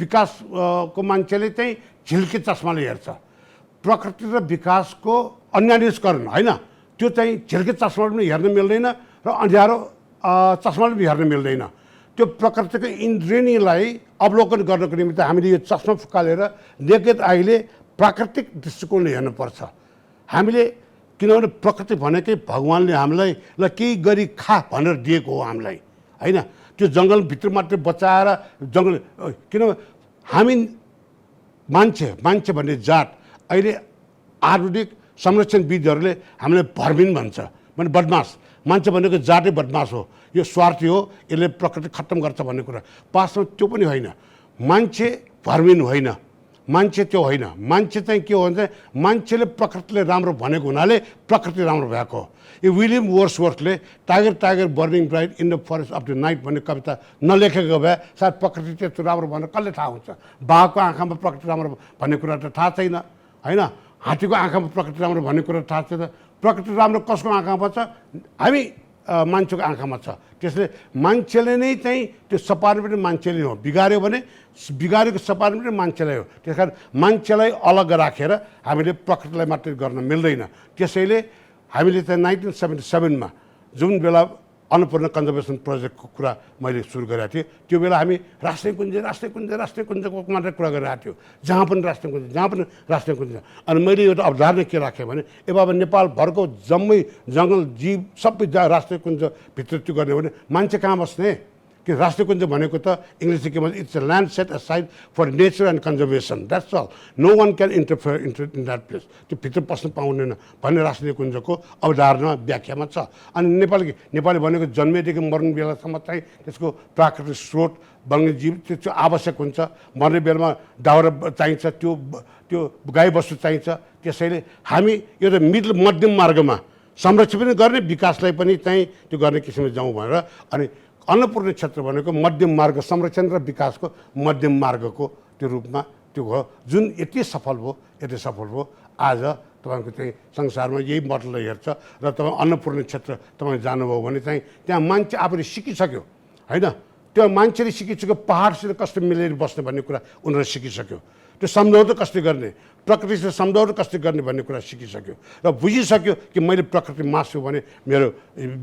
विकासको मान्छेले चाहिँ झिल्के चस्माले हेर्छ। प्रकृति र विकासको अन्यान्यकरण होइन, त्यो चाहिँ झिल्के चस्माले पनि हेर्न मिल्दैन र अँध्यारो चस्माले पनि हेर्न मिल्दैन। त्यो प्रकृतिको इन्द्रेणीलाई अवलोकन गर्नको निमित्त हामीले यो चस्मा फुकालेर नेकेड आईले प्राकृतिक दृष्टिकोणले हेर्नुपर्छ। हामीले किनभने प्रकृति भनेकै भगवान्ले हामीलाई ल केही गरी खा भनेर दिएको हो हामीलाई होइन। त्यो जङ्गलभित्र मात्रै बचाएर जङ्गल किनभने हामी मान्छे भन्ने जात अहिले आधुनिक संरक्षणविदहरूले हामीलाई भर्मिन भन्छ, भने बदमास। मान्छे भनेको जातै बदमास हो, यो स्वार्थी हो, यसले प्रकृति खत्तम गर्छ भन्ने कुरा वास्तवमा त्यो पनि होइन। मान्छे भर्मिन होइन, मान्छे त्यो होइन। मान्छे चाहिँ के हो भने मान्छेले प्रकृतिले राम्रो भनेको हुनाले प्रकृति राम्रो भएको हो। यो विलियम वर्ड्सवर्थले tiger burning bright in the forest of the night भन्ने कविता नलेखेको भए सायद प्रकृति त्यस्तो राम्रो भनेर कसले थाहा हुन्छ। बाघको आँखामा प्रकृति राम्रो भन्ने कुरा त थाहा छैन होइन, हात्तीको आँखामा प्रकृति राम्रो भन्ने कुरा थाहा छैन। प्रकृति राम्रो कसको आँखामा छ? हामी मान्छेको आँखामा छ। त्यसले मान्छेले नै चाहिँ त्यो सपार्ने पनि मान्छेले हो, बिगार्यो भने बिगारेको सपार्ने पनि मान्छेलाई हो। त्यस कारण मान्छेलाई अलग राखेर हामीले प्रकृतिलाई मात्रै गर्न मिल्दैन। त्यसैले हामीले चाहिँ 1977मा जुन बेला अन्नपूर्ण कन्जर्भेसन प्रोजेक्टको कुरा मैले सुरु गरेको थिएँ, त्यो बेला हामी राष्ट्रिय कुञ्जको मात्रै कुरा गरिरहेको थियो, जहाँ पनि राष्ट्रिय कुञ्ज। अनि मैले एउटा अवधारणा के राखेँ भने अब नेपालभरको जम्मै जङ्गल जीव सबै राष्ट्रिय कुञ्जभित्र त्यो गर्ने भने मान्छे कहाँ बस्ने? कि राष्ट्रिय कुञ्ज भनेको त इङ्ग्लिसले के भन्छ, it's a land set aside for nature and conservation, that's all, no one can interfere in that place. त्यो भित्र पस्न पाउँदैन भन्ने राष्ट्रिय कुञ्जको अवधारणा व्याख्यामा छ। अनि नेपाली भनेको जन्मेदेखि मर्ने बेलासम्म चाहिँ त्यसको प्राकृतिक स्रोत वन्यजीव त्यो आवश्यक हुन्छ। मर्ने बेलामा दाउरा चाहिन्छ, त्यो गाईबस्तु चाहिन्छ। त्यसैले हामी एउटा मध्यम मार्गमा संरक्षण पनि गर्ने, विकासलाई पनि चाहिँ त्यो गर्ने किसिमले जाउँ भनेर। अनि अन्नपूर्ण क्षेत्र भनेको मध्यम मार्ग, संरक्षण र विकासको मध्यम मार्गको त्यो रूपमा त्यो हो, जुन यति सफल भयो। आज तपाईँको चाहिँ संसारमा यही मोडललाई हेर्छ र तपाईँ अन्नपूर्ण क्षेत्र तपाईँ जानुभयो भने चाहिँ त्यहाँ मान्छे आफूले सिकिसक्यो होइन। त्यो मान्छेले सिकिसक्यो पहाडसित कसरी मिलेर बस्ने भन्ने कुरा उनीहरूले सिकिसक्यो। त्यो सम्झौता कसरी गर्ने, प्रकृतिसित सम्झौता कसरी गर्ने भन्ने कुरा सिकिसक्यो र बुझिसक्यो कि मैले प्रकृति मास्छु भने मेरो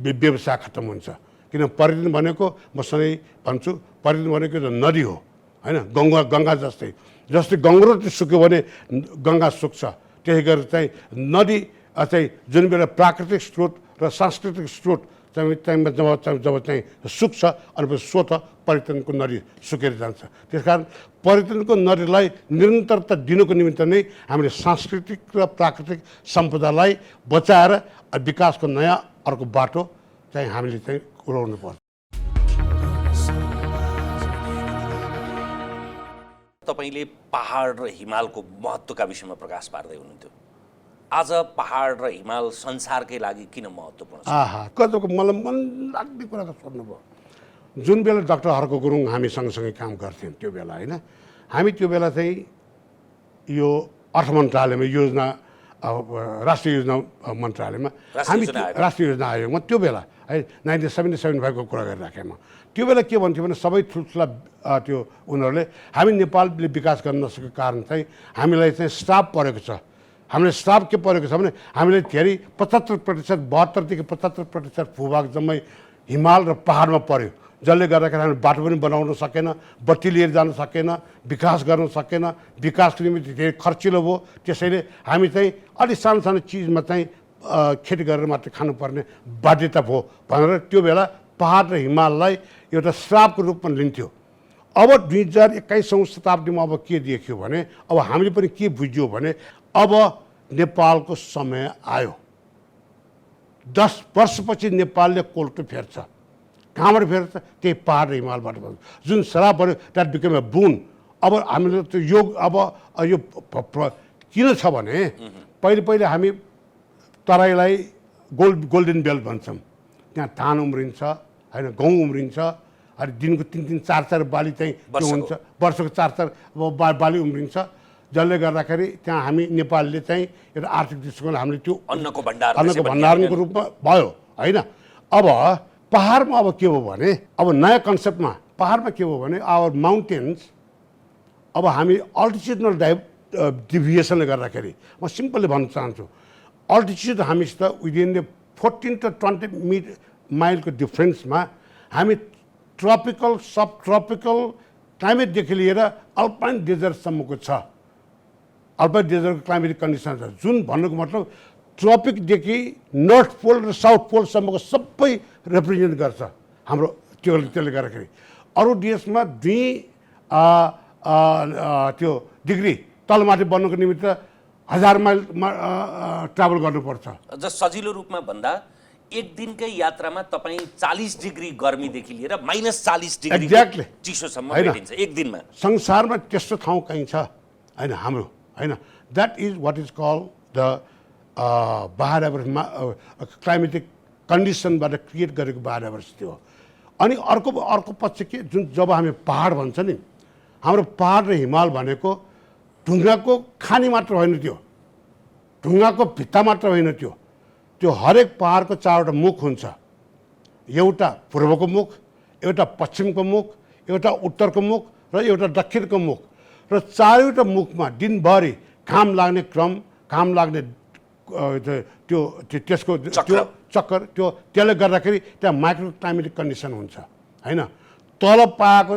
व्यवसाय खत्तम हुन्छ। किन पर्यटन भनेको म सधैँ भन्छु, पर्यटन भनेको त नदी हो होइन, गङ्गा जस्तै गङ्गो सुक्यो भने गङ्गा सुक्छ। त्यसै गरेर चाहिँ नदी चाहिँ जुन बेला प्राकृतिक स्रोत र सांस्कृतिक स्रोत चाहिँ जब चाहिँ सुक्छ अनि स्वतः पर्यटनको नदी सुकेर जान्छ। त्यस कारण पर्यटनको नदीलाई निरन्तरता दिनुको निमित्त नै हामीले सांस्कृतिक र प्राकृतिक सम्पदालाई बचाएर विकासको नयाँ अर्को बाटो चाहिँ हामीले चाहिँ उडाउनु पर्छ। तपाईँले पहाड र हिमालको महत्त्वका विषयमा प्रकाश पार्दै हुनुहुन्थ्यो। आज पहाड र हिमाल संसारकै लागि किन महत्त्वपूर्ण छ? कतिको मलाई मन लाग्ने कुरा सोध्नुभयो। जुन बेला डाक्टर हर्क गुरुङ हामी सँगसँगै काम गर्थ्यौँ त्यो बेला होइन, हामी त्यो बेला चाहिँ यो अर्थ मन्त्रालयमा योजना राष्ट्रिय योजना मन्त्रालयमा हामी राष्ट्रिय योजना आयोगमा त्यो बेला है 1977 कुरा गरिराखेँ म। त्यो बेला के भन्थ्यो भने सबै ठुल्ठुला त्यो उनीहरूले हामी नेपालले विकास गर्न नसकेको कारण चाहिँ हामीलाई चाहिँ स्टाफ परेको छ। हामीले स्टाफ के परेको छ भने हामीले धेरै 75% 72देखि 75% भूभाग जम्मै हिमाल र पहाडमा पर्यो, जसले गर्दाखेरि हामीले बाटो पनि बनाउन सकेन, बत्ती लिएर जान सकेन, विकास गर्न सकेन, विकासको निम्ति धेरै खर्चिलो भयो। त्यसैले हामी चाहिँ अलिक सानो सानो चिजमा चाहिँ खेती गरेर मात्रै खानुपर्ने बाध्यता भयो भनेर त्यो बेला पहाड र हिमाललाई एउटा श्रापको रूपमा लिन्थ्यो। अब 2021औं शताब्दीमा अब के देखियो भने अब हामीले पनि के बुझ्यो भने अब नेपालको समय आयो। 10 वर्षपछि नेपालले कोल्टो फेर्छ। कहाँबाट फेर्छ? त्यही पहाड र हिमालबाट फेर्छ। जुन श्राप पऱ्यो द्याट बिकम ए बुन। अब हामीले त्यो योग अब यो किन छ भने पहिले हामी तराईलाई गोल्डन बेल्ट भन्छौँ। त्यहाँ धान उम्रिन्छ होइन, गहुँ उम्रिन्छ, अनि दिनको 3-3 4-4 बाली चाहिँ त्यो हुन्छ, वर्षको 4-4 बाली उम्रिन्छ, जसले गर्दाखेरि त्यहाँ हामी नेपालले चाहिँ एउटा आर्थिक दृष्टिकोण हामीले त्यो अन्नको भण्डारणको रूपमा भयो होइन। अब पहाडमा अब के हो भने अब नयाँ कन्सेप्टमा पहाडमा के हो भने आवर माउन्टेन्स अब हामी अल्टिच्युडनल डिभिएसनले गर्दाखेरि म सिम्पली भन्न चाहन्छु अल्टिच्युड हामीसित विदिन द 14 to 20 माइलको डिफ्रेन्समा हामी ट्रपिकल सब ट्रपिकल क्लाइमेटदेखि लिएर अल्पाइन डेजर्टसम्मको छ। अल्पाइन डेजर्टको क्लाइमेटिक कन्डिसन छ, जुन भन्नुको मतलब ट्रपिकदेखि नर्थ पोल र साउथ पोलसम्मको सबै रिप्रेजेन्ट गर्छ हाम्रो त्यसले गर्दाखेरि। अरू देशमा 2 त्यो डिग्री तलमाथि बन्नुको निमित्त 1000 माइलमा ट्राभल गर्नुपर्छ। सजिलो रूपमा भन्दा एक दिनकै यात्रामा तपाईँ 40 डिग्री गर्मीदेखि लिएर -40 डिग्री चिसोसम्म भेटिन्छ एक दिनमा। संसारमा त्यस्तो ठाउँ कहीँ छ होइन हाम्रो होइन। That is what is call the biodiversity climatic कन्डिसनबाट क्रिएट गरेको बायोडाइभर्सिटी हो। अनि अर्को पक्ष के जुन जब हामी पहाड भन्छ नि, हाम्रो पहाड र हिमाल भनेको ढुङ्गाको खानी मात्र होइन, त्यो ढुङ्गाको भित्ता मात्र होइन, त्यो हरेक पहाडको 4वटा मुख हुन्छ। एउटा पूर्वको मुख, एउटा पश्चिमको मुख, एउटा उत्तरको मुख र एउटा दक्षिणको मुख। र 4वटा मुखमा दिनभरि घाम लाग्ने क्रम, घाम लाग्ने त्यसको चक्कर त्यसले गर्दाखेरि त्यहाँ माइक्रो क्लाइमेटिक कन्डिसन हुन्छ होइन। तल पाएको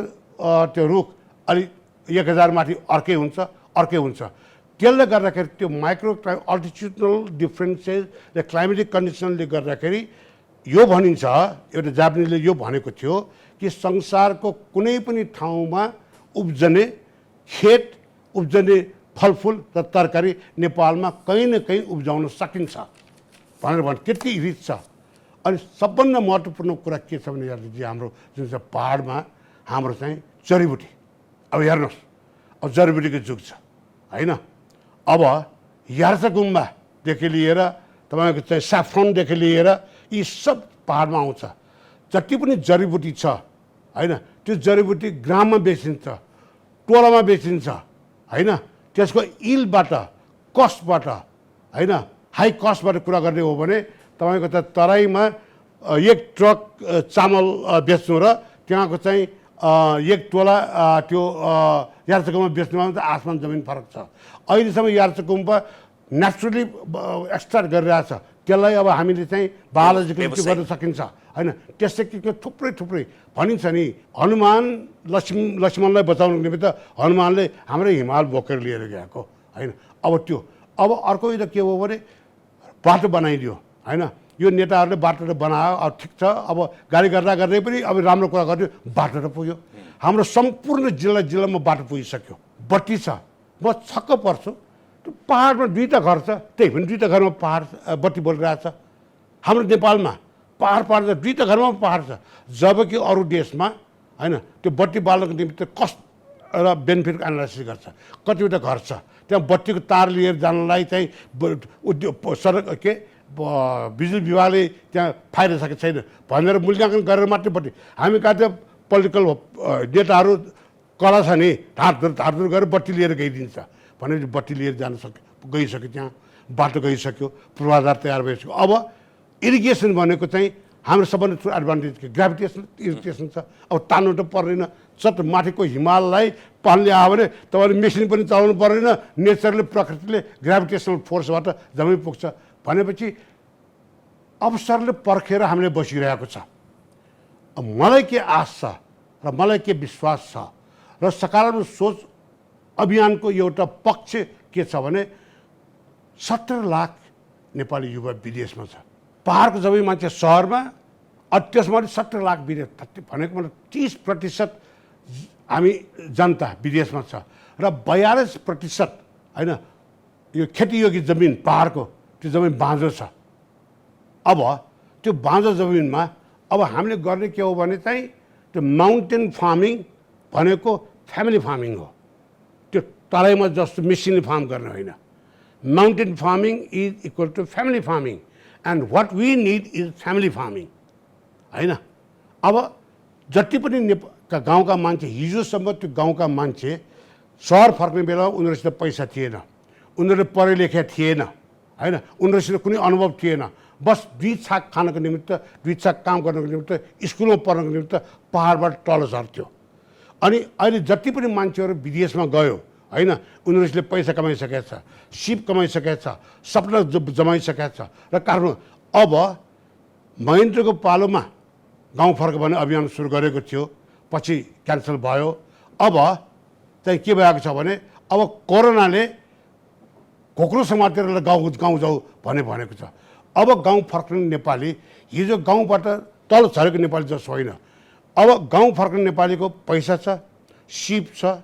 त्यो रुख अलि 1000 माथि अर्कै हुन्छ। त्यसले गर्दाखेरि त्यो माइक्रो अल्टिच्युडनल डिफ्रेन्सेस र क्लाइमेटिक कन्डिसनले गर्दाखेरि यो भनिन्छ, एउटा जापानिजले यो भनेको थियो कि संसारको कुनै पनि ठाउँमा उब्जने खेत, उब्जने फलफुल र तरकारी नेपालमा कहीँ न कहीँ उब्जाउन सकिन्छ भनेर त्यति रिच छ। अनि सबभन्दा महत्त्वपूर्ण कुरा के छ भने हाम्रो जुन चाहिँ पहाडमा हाम्रो चाहिँ जडीबुटी। अब हेर्नुहोस्, अब जडीबुटीको जुग छ होइन। अब यार्चगुम्बादेखि लिएर तपाईँको चाहिँ स्याफ्रनदेखि लिएर यी सब पहाडमा आउँछ। जति पनि जडीबुटी छ होइन, त्यो जडीबुटी ग्राममा बेचिन्छ, टोलामा बेचिन्छ होइन। त्यसको इलबाट, कस्टबाट होइन, हाई कस्टबाट कुरा गर्ने हो भने तपाईँको त तराईमा 1 ट्रक चामल बेच्नु र त्यहाँको चाहिँ 1 टोला त्यो यार्चगुम्बा बेच्नुमा त आसमान जमिन फरक छ। अहिलेसम्म यार्चगुम्बा नेचुरली एक्सट्र्याक्ट गरिरहेछ, त्यसलाई अब हामीले चाहिँ बायोलोजिकल गर्न सकिन्छ होइन। त्यसै के थुप्रै भनिन्छ नि, हनुमान लक्ष्मणलाई बचाउनुको निमित्त हनुमानले हाम्रो हिमाल बोकेर लिएर गएको होइन। अब अर्को एउटा के हो भने बाटो बनाइदियो होइन। यो नेताहरूले बाटो बनायो, अब ठिक छ, अब गाडी गर्दै पनि अब राम्रो कुरा गरिदियो, बाटो त पुग्यो। हाम्रो सम्पूर्ण जिल्लामा बाटो पुगिसक्यो, बत्ती छ। म छक्क पर्छु, त्यो पहाडमा 2टा घर छ, त्यही पनि 2टा घरमा पहाड बत्ती बलिरहेछ। हाम्रो नेपालमा पहाड 2टा घरमा पहाड छ, जबकि अरू देशमा होइन त्यो बत्ती बाल्नको निमित्त कस्ट र बेनिफिट एनालाइसिस गर्छ। कतिवटा घर छ त्यहाँ बत्तीको तार लिएर जानलाई चाहिँ सडक बिजुली विभागले त्यहाँ फाइदिसकेको छैन भनेर मूल्याङ्कन गरेर मात्रै बत्ती। हामी कहाँ त्यो पोलिटिकल नेताहरू कला छ नि, धारधुर गरेर बत्ती लिएर गइदिन्छ भनेर बत्ती लिएर गइसक्यो त्यहाँ। बाटो गइसक्यो, पूर्वाधार तयार भइसक्यो। अब इरिगेसन भनेको चाहिँ हाम्रो सबभन्दा ठुलो एडभान्टेज के ग्राभिटेसनल इरिगेसन छ। अब तान्नु त पर्दैन, चट माथिको हिमाललाई पानीले आयो भने तपाईँले मेसिन पनि चलाउनु पर्दैन, नेचरले प्रकृतिले ग्राभिटेसनल फोर्सबाट जम्मै पुग्छ भनेपछि अवसरले पर्खेर हामीले बसिरहेको छ। अब मलाई के आश छ र मलाई के विश्वास छ र सकारात्मक सोच अभियानको एउटा पक्ष के छ भने 17 लाख नेपाली युवा विदेशमा छ। पहाडको जम्मै मान्छे सहरमा, त्यसमा 17 लाख विदेश भनेको मतलब 30% हामी जनता विदेशमा छ र 42% होइन यो खेतीयोग्य जमिन पहाडको त्यो जमिन बाँझो छ। अब त्यो बाँझो जमिनमा अब हामीले गर्ने के हो भने चाहिँ त्यो माउन्टेन फार्मिङ भनेको फ्यामिली फार्मिङ हो। त्यो तराईमा जस्तो मेसिनरी फार्म गर्ने होइन। Mountain farming is equal to family farming and what we need is family farming होइन। अब जति पनि गाउँका मान्छे हिजोसम्म त्यो गाउँका मान्छे सहर फर्क्ने बेला उनीहरूसित पैसा थिएन, उनीहरूले पढे लेखे थिएन होइन, उनीहरूसित कुनै अनुभव थिएन, बस 2 छाक खानको निमित्त 2 छाक काम गर्नको निमित्त स्कुलमा पढ्नको निमित्त पहाडबाट तल झर्थ्यो। अनि अहिले जति पनि मान्छेहरू विदेशमा गयो होइन, उनीहरूले पैसा कमाइसकेको छ, सिप कमाइसकेको छ, सपना जमाइसकेको छ र कारण अब महेन्द्रको पालोमा गाउँ फर्क भन्ने अभियान सुरु गरेको थियो, पछि क्यान्सल भयो। अब चाहिँ के भएको छ भने अब कोरोनाले घोक्रो समातेर गाउँ जाऊ भनेको छ। अब गाउँ फर्कने नेपाली हिजो गाउँबाट तल झरेको नेपाली जस्तो होइन। अब गाउँ फर्कने नेपालीको पैसा छ, सिप छ,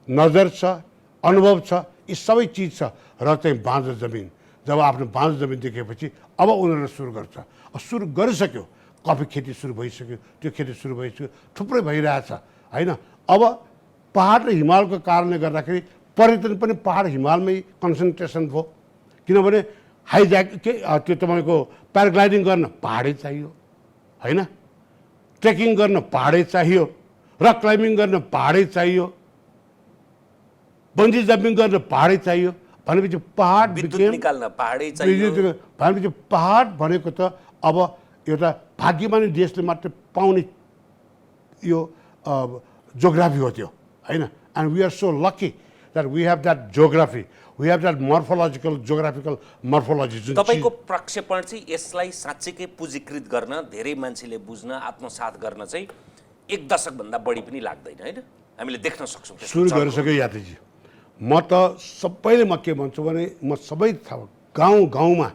नजर छ, अनुभव छ, यी सबै चिज छ र चाहिँ बाँझो जमिन। जब आफ्नो बाँझो जमिन देखेपछि अब उनीहरूले सुरु गर्छ। सुरु गरिसक्यो, कफी खेती सुरु भइसक्यो, त्यो खेती सुरु भइसक्यो, थुप्रै भइरहेछ होइन। अब पहाड र हिमालको कारणले गर्दाखेरि पर्यटन पनि पहाड हिमालमै कन्सन्ट्रेसन भयो, किनभने हाइज्याक के त्यो तपाईँको प्याराग्लाइडिङ गर्न पहाडै चाहियो होइन, ट्रेकिङ गर्न पहाडै चाहियो, रक क्लाइम्बिङ गर्न पहाडै चाहियो, बन्जी जम्पिङ गर्न पहाडै चाहियो भनेपछि पहाड निकाल्न पहाडै चाहियो भनेपछि पहाड भनेको त अब एउटा भाग्यमानी देशले मात्र पाउने यो जोग्राफी हो त्यो होइन। And we are so lucky that we have that geography, we have that morphological geographical morphology. तपाईँको प्रक्षेपण चाहिँ यसलाई साँच्चैकै पुँजीकृत गर्न, धेरै मान्छेले बुझ्न, आत्मसात गर्न चाहिँ 1 दशकभन्दा बढी पनि लाग्दैन होइन, हामीले देख्न सक्छौँ। सुरु गरिसक्यो यात्रीजी। म त सबैले म के भन्छु भने म सबै गाउँमा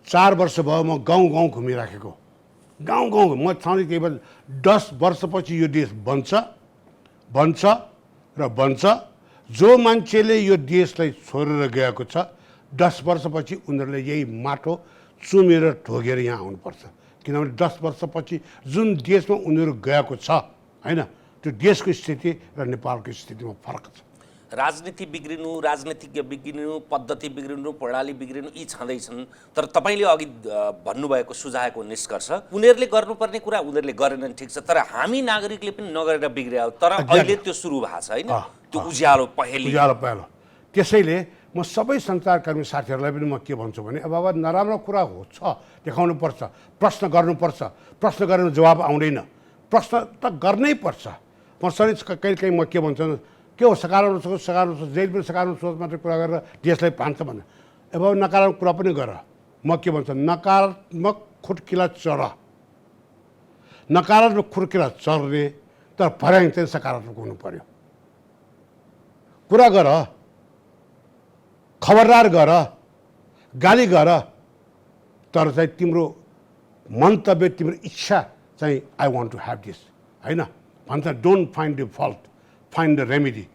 4 वर्ष भयो म गाउँ घुमिराखेको। गाउँ म ठाउँले केवल 10 वर्षपछि यो देश बन्छ र बन्छ। जो मान्छेले यो देशलाई छोडेर गएको छ 10 वर्षपछि उनीहरूले यही माटो चुमेर ढोगेर यहाँ आउनुपर्छ, किनभने 10 वर्षपछि जुन देशमा उनीहरू गएको छ होइन, त्यो देशको स्थिति र नेपालको स्थितिमा फरक छ। राजनीति बिग्रिनु, राजनीतिज्ञ बिग्रिनु, पद्धति बिग्रिनु, प्रणाली बिग्रिनु यी छँदैछन्, तर तपाईँले अघि भन्नुभएको सुझाएको निष्कर्ष उनीहरूले गर्नुपर्ने कुरा उनीहरूले गरेनन्, ठिक छ, तर हामी नागरिकले पनि नगरेर बिग्रियो। तर अहिले त्यो सुरु भएको छ होइन, त्यो उज्यालो पहेँलो। त्यसैले म सबै सञ्चारकर्मी साथीहरूलाई पनि म के भन्छु भने अब नराम्रो कुरा हो छ देखाउनु पर्छ, प्रश्न गर्नुपर्छ, प्रश्न गरेर जवाब आउँदैन, प्रश्न त गर्नै पर्छ। म सधैँ कहिले म के भन्छु के हो सकारात्मक सोच, जहिले पनि सकारात्मक सोच मात्रै कुरा गरेर देशलाई भान्छ भने अब नकारात्मक कुरा पनि गर। म के भन्छु नकारात्मक खुड्किला चढ, नकारात्मक खुड्किला चढ्ने तर भर्याङ चाहिँ सकारात्मक हुनु पर्यो। कुरा गर, खबरदार गर, गाली गर, तर चाहिँ तिम्रो मन्तव्य, तिम्रो इच्छा चाहिँ I want to have this होइन भन्छ। Don't find the fault, find the remedy.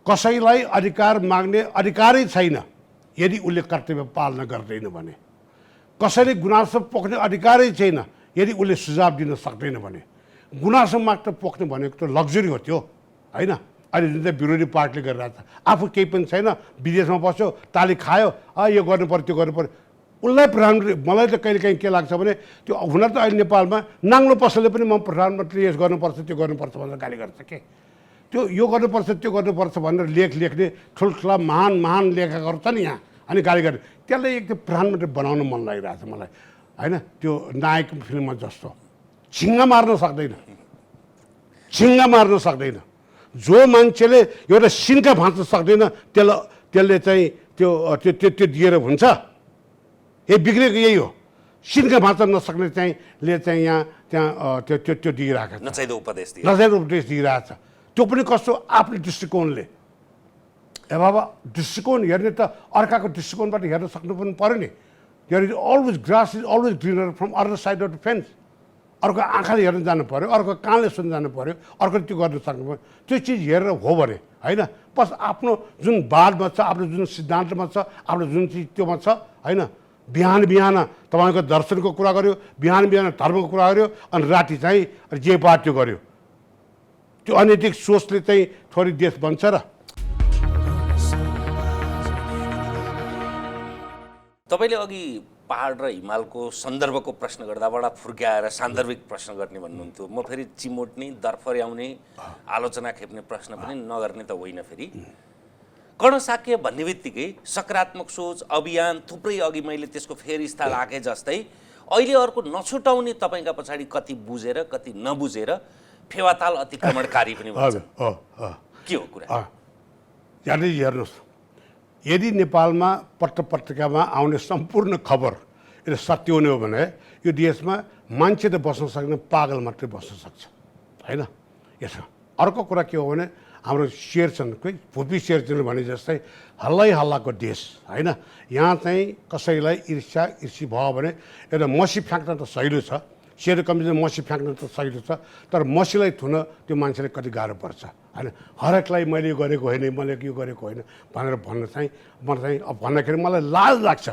कसैलाई अधिकार माग्ने अधिकारै छैन यदि उसले कर्तव्य पालना गर्दैन भने, कसैले गुनासो पोख्ने अधिकारै छैन यदि उसले सुझाव दिन सक्दैन भने। गुनासो मात्र पोख्ने भनेको त लग्जरी हो त्यो होइन। अहिले जुन चाहिँ विरोधी पार्टीले गरिरहेको छ, आफू केही पनि छैन, विदेशमा बस्यो, ताली खायो, यो गर्नु पर्यो त्यो गर्नु पर्यो, उसलाई प्रधानमन्त्री। मलाई त कहिलेकाहीँ के लाग्छ भने त्यो हुन त अहिले नेपालमा नाङ्लो पसलले पनि म प्रधानमन्त्री यस गर्नुपर्छ त्यो गर्नुपर्छ भनेर गाली गर्छ के। त्यो यो गर्नुपर्छ त्यो गर्नुपर्छ भनेर लेख्ने ठुल्ठुला महान लेखकहरू छ नि यहाँ अनि गाली गर्ने त्यसलाई एक त्यो प्रधानमन्त्री बनाउन मन लागिरहेको छ मलाई होइन त्यो नायक फिल्ममा जस्तो झिङ्गा मार्न सक्दैन जो मान्छेले एउटा सिन्का भाँच्न सक्दैन त्यसले चाहिँ त्यो दिएर हुन्छ यो बिग्रेको यही हो सिन्का भाँच्न नसक्ने चाहिँ यहाँ त्यो दिइरहेको छ नचाहिँदो उपदेश दिइरहेको छ त्यो पनि कस्तो आफ्नो दृष्टिकोणले ए बाबा दृष्टिकोण हेर्ने त अर्काको दृष्टिकोणबाट हेर्न सक्नु पनि पऱ्यो नि there is always grass is always greener from other side of the fence अर्को आँखाले हेर्न जानु पऱ्यो अर्को कानले सुन्न जानु पऱ्यो अर्को त्यो गर्न सक्नु पऱ्यो त्यो चिज हेरेर हो भने होइन बस आफ्नो जुन वादमा छ आफ्नो जुन सिद्धान्तमा छ आफ्नो जुन चिज त्योमा छ होइन बिहान तपाईँको दर्शनको कुरा गर्यो बिहान धर्मको कुरा गर्यो अनि राति चाहिँ जे पायो त्यो गर्यो त्यो अनैतिक सोचले चाहिँ थोरै देश बन्छ र तपाईँले अघि पहाड र हिमालको सन्दर्भको प्रश्न गर्दा बडा फुर्क्याएर सान्दर्भिक प्रश्न गर्ने भन्नुहुन्थ्यो म फेरि चिमोट्ने दरफर्याउने आलोचना खेप्ने प्रश्न पनि नगर्ने त होइन फेरि कर्णशाक्य भन्ने बित्तिकै सकारात्मक सोच अभियान थुप्रै अघि मैले त्यसको फेरस्थल आँके जस्तै अहिले अर्को नछुटाउने तपाईँका पछाडि कति बुझेर कति नबुझेर फेवाताल अतिक्रमणकारी पनि भन्छ के हो कुरा यहाँनिर हेर्नुहोस् यदि नेपालमा पत्रिकामा आउने सम्पूर्ण खबर यसले सत्य हुने हो भने यो देशमा मान्छे त बस्न सक्दैन पागल मात्रै बस्न सक्छ होइन यसो अर्को कुरा के हो भने हाम्रो शेरचन भुपी शेरचन भने जस्तै हल्लाको देश होइन यहाँ चाहिँ कसैलाई ईर्ष्या भयो भने एउटा मसी फ्याँक्न त सहिलो छ सेयर कम्पनीले मसी फ्याँक्न त सहिलो छ तर मसीलाई थुन त्यो मान्छेलाई कति गाह्रो पर्छ होइन हरेकलाई मैले यो गरेको होइन मैले यो गरेको होइन भनेर भन्न चाहिँ मलाई चाहिँ भन्दाखेरि मलाई लाज लाग्छ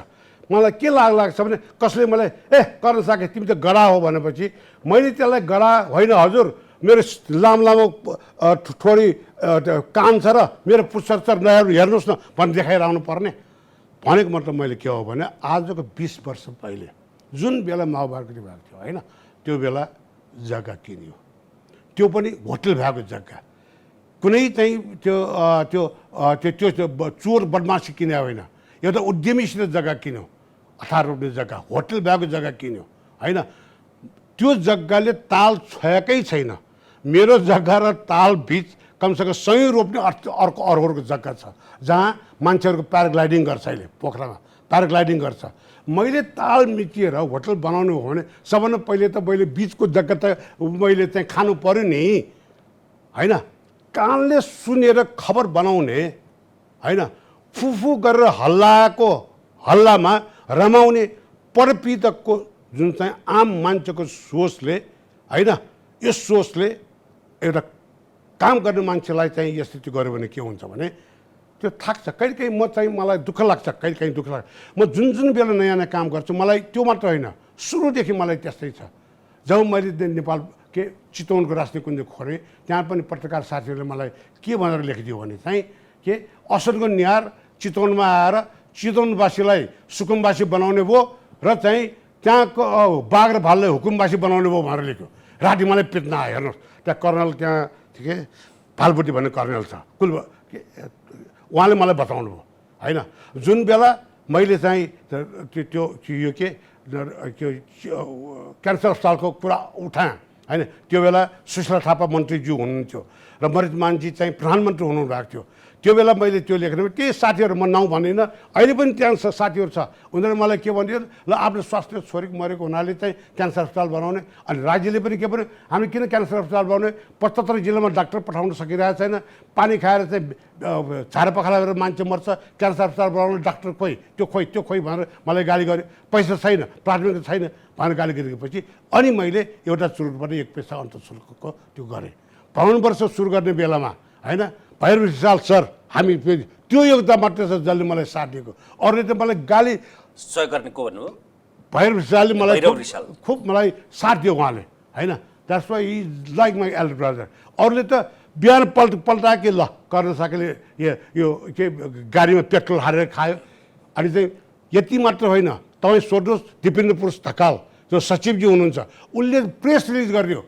मलाई के लाग्छ भने कसले मलाई कर्णशाक्य तिमी त गडा हो भनेपछि मैले त्यसलाई गडा होइन हजुर मेरो लामो थोरै कान छ र मेरो पुच्छर हेर्नुहोस् न भनेर देखाएर आउनु पर्ने भनेको मतलब मैले के हो भने आजको 20 वर्ष पहिले जुन बेला माओवादीको भएको थियो होइन त्यो बेला जग्गा किन्यो त्यो पनि होटल भएको जग्गा कुनै चाहिँ त्यो चोर बदमासी किने होइन एउटा उद्यमीसित जग्गा किन्यो 18 रोप्ने जग्गा होटल भएको जग्गा किन्यो होइन त्यो जग्गाले ताल छोएकै छैन मेरो जग्गा र ताल बिच कमसेकम 100 रोप्ने अर्को जग्गा छ जहाँ मान्छेहरूको प्याराग्लाइडिङ गर्छ अहिले पोखरामा प्याराग्लाइडिङ गर्छ मैले ताल मिचिएर होटल बनाउनु हो भने सबभन्दा पहिले त मैले बिचको जग्गा त मैले चाहिँ खानु पर्यो नि होइन कानले सुनेर खबर बनाउने होइन फुफु गरेर हल्लामा रमाउने परपीडकको जुन चाहिँ आम मान्छेको सोचले होइन यो सोचले एउटा काम गर्ने मान्छेलाई चाहिँ यस्तो गर्यो भने के हुन्छ भने त्यो थाक्छ कहिलेकाहीँ मलाई दुःख लाग्छ कहिलेकाहीँ दुःख लाग्छ म जुन बेला नयाँ काम गर्छु मलाई त्यो मात्र होइन सुरुदेखि मलाई त्यस्तै छ जब मैले नेपाल चितवनको राष्ट्रिय कुञ्ज खोरेँ त्यहाँ पनि पत्रकार साथीहरूले मलाई के भनेर लेखिदियो भने चाहिँ के असलको निहार चितवनमा आएर चितवनवासीलाई सुकुमवासी बनाउने भयो र चाहिँ त्यहाँको बाघ र भाललाई हुकुमवासी बनाउने भयो भनेर लेख्यो राति मलाई पिट्न आयो हेर्नुहोस् त्यहाँ कर्नल त्यहाँ के भालबुटी भन्ने कर्नल छ उहाँले मलाई बताउनु भयो होइन जुन बेला मैले चाहिँ त्यो यो क्यान्सर अस्पतालको कुरा उठाएँ होइन त्यो बेला सुशीला थापा मन्त्रीज्यू हुनुहुन्थ्यो र मरिचमानजी चाहिँ प्रधानमन्त्री हुनुभएको थियो त्यो बेला मैले त्यो लेख्ने त्यही साथीहरू म नाउँ भन्दिनँ अहिले पनि त्यहाँ साथीहरू छ उनीहरूले मलाई के भनिदियो ल आफ्नो स्वास्थ्य छोरीको मरेको हुनाले चाहिँ क्यान्सर अस्पताल बनाउने अनि राज्यले पनि के भन्यो हामी किन क्यान्सर अस्पताल बनाउने 75 जिल्लामा डाक्टर पठाउन सकिरहेको छैन पानी खाएर चाहिँ छारा पखाला मान्छे मर्छ क्यान्सर अस्पताल बनाउने डाक्टर त्यो खोइ भनेर मलाई गाली गर्यो पैसा छैन प्राथमिकता छैन भनेर गाली गरेपछि अनि मैले एउटा शुल्कबाट 1 पैसा अन्त शुल्कको त्यो गरेँ 52 वर्ष सुरु गर्ने बेलामा होइन भैरव रिसाल सर हामी त्यो योगदान मात्र छ जसले मलाई साथ दिएको अरूले त मलाई गाली सहयोग गर्ने को भन्नुभयो भैरव रिसालले मलाई खुब मलाई साथ दियो उहाँले होइन that's why is like my elder brother अरूले त बिहान पल्टायो कि ल कर्णशाक्यले यो के गाडीमा पेट्रोल हालेर खायो अनि चाहिँ यति मात्र होइन तपाईँ सोध्नुहोस् दिपेन्द्र पुरुष ढकाल जो सचिवजी हुनुहुन्छ उनले प्रेस रिलिज गरिदियो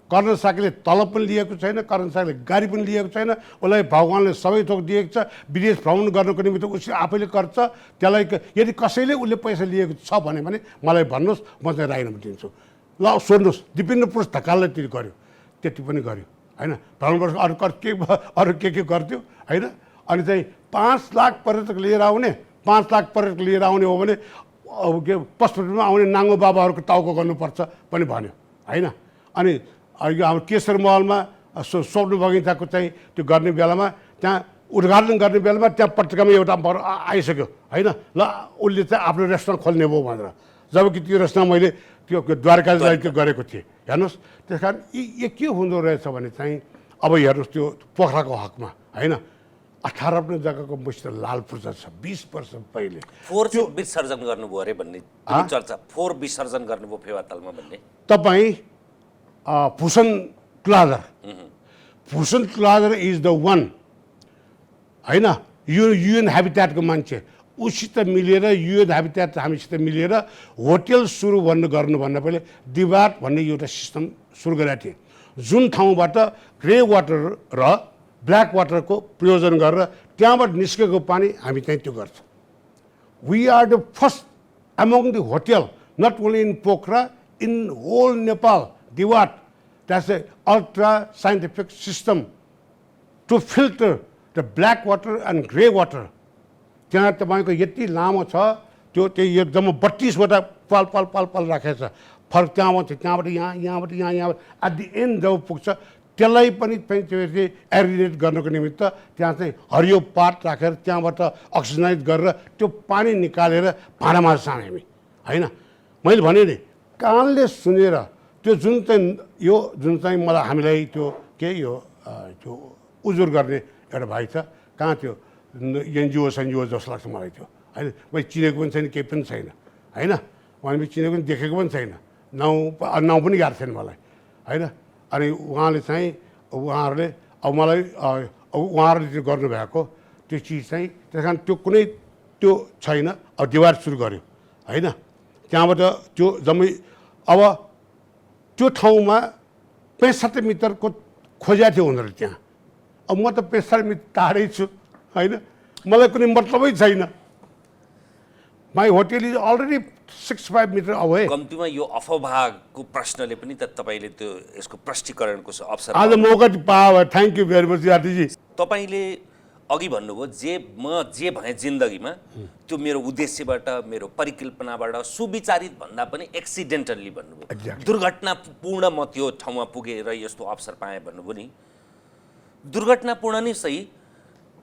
कर्ण साकीले तलब पनि लिएको छैन, कर्ण साकीले गाडी पनि लिएको छैन, उसलाई भगवान्ले सबै थोक दिएको छ। विदेश भ्रमण गर्नको निमित्त उसले आफैले गर्छ। त्यसलाई यदि कसैले उसले पैसा लिएको छ भने मलाई भन्नुहोस्, म चाहिँ राजीनामा दिन्छु। ल सोध्नुहोस्, दिपेन्द्र पुरुष ढकालले त्यो गर्यो, त्यति पनि गर्यो होइन। भ्रमण अरू के गर्थ्यो होइन। अनि चाहिँ 5 लाख पर्यटक लिएर आउने, 5 लाख पर्यटक लिएर आउने हो भने के पशुपतिमा आउने नाङ्गो बाबाहरूको टाउको गर्नुपर्छ पनि भन्यो होइन। अनि अब केशर महलमा स्वप्न बगैँचाको चाहिँ त्यो गर्ने बेलामा, त्यहाँ उद्घाटन गर्ने बेलामा त्यहाँ पत्रिकामा एउटा आइसक्यो होइन। ल उसले चाहिँ आफ्नो रेस्टुरेन्ट खोल्ने भयो भनेर, जबकि त्यो रेस्टुरेन्ट मैले त्यो द्वारकालाई त्यो गरेको थिएँ। हेर्नुहोस्, त्यस कारण यो के हुँदो रहेछ भने चाहिँ अब हेर्नुहोस् त्यो पोखराको हकमा होइन, 18 जग्गाको मसित लाल पूर्जा छ 20 वर्ष पहिले। 4 चाहिँ विसर्जन गर्नुभयो अरे भन्ने चर्चा, 4 विसर्जन गर्नुभयो फेवातालमा भन्ने। तपाईँ Bhushan Tuladhar, Bhushan Tuladhar is the one होइन, युएन ह्याबिट्याटको मान्छे, उसित मिलेर युएन ह्याबिट्याट हामीसित मिलेर होटल सुरु गर्नुभन्दा पहिले दिवाट भन्ने एउटा सिस्टम सुरु गरेका थिए, जुन ठाउँबाट ग्रे वाटर र ब्ल्याक वाटरको प्रयोजन गरेर त्यहाँबाट निस्केको पानी हामी चाहिँ त्यो गर्छ। We are the first among the hotel, not only in Pokhara, in whole Nepal, दिवाट। That's a ultra scientific system to filter the black water and grey water. त्यहाँ तपाईँको यति लामो छ, त्यो एकदम 32वटा पल राखेको छ। फरक त्यहाँबाट यहाँबाट एट दि एन्ड जब पुग्छ त्यसलाई पनि एरिनेट गर्नको निमित्त त्यहाँ चाहिँ हरियो पात राखेर त्यहाँबाट अक्सिजनाइज गरेर त्यो पानी निकालेर भाँडामा साने हामी होइन। मैले भने नि कानले सुनेर त्यो जुन चाहिँ मलाई हामीलाई त्यो त्यो उजुर गर्ने एउटा भाइ छ, कहाँ त्यो एनजिओ जस्तो लाग्छ मलाई त्यो होइन। मैले चिनेको पनि छैन, केही पनि छैन होइन, उहाँले चिनेको पनि देखेको पनि छैन, नाउँ पनि याद छैन मलाई होइन। अनि उहाँले चाहिँ उहाँहरूले अब मलाई उहाँहरूले त्यो गर्नुभएको त्यो चिज चाहिँ त्यस कारण त्यो कुनै त्यो छैन। अब दिवार सुरु गर्यो होइन, त्यहाँबाट त्यो जम्मै अब त्यो ठाउँमा 65 मिटरको खोज्या थियो उनीहरूले त्यहाँ। अब म त 65 मिटर टाढै छु होइन, मलाई कुनै मतलबै छैन। My hotel is already 65 metre away. कम्तीमा यो अफवाहको प्रश्नले पनि त तपाईँले त्यो यसको प्रष्टीकरणको अवसर आज मौका पायो। थ्याङ्क यू भेरी मच यादीजी। तपाईँले अघि भन्नुभयो जे भए जिन्दगीमा त्यो मेरो उद्देश्यबाट, मेरो परिकल्पनाबाट, सुविचारित भन्दा पनि एक्सिडेन्टल्ली भन्नुभयो, दुर्घटनापूर्ण म त्यो ठाउँमा पुगेर यस्तो अवसर पाएँ भन्नुभयो नि। दुर्घटनापूर्ण नै सही,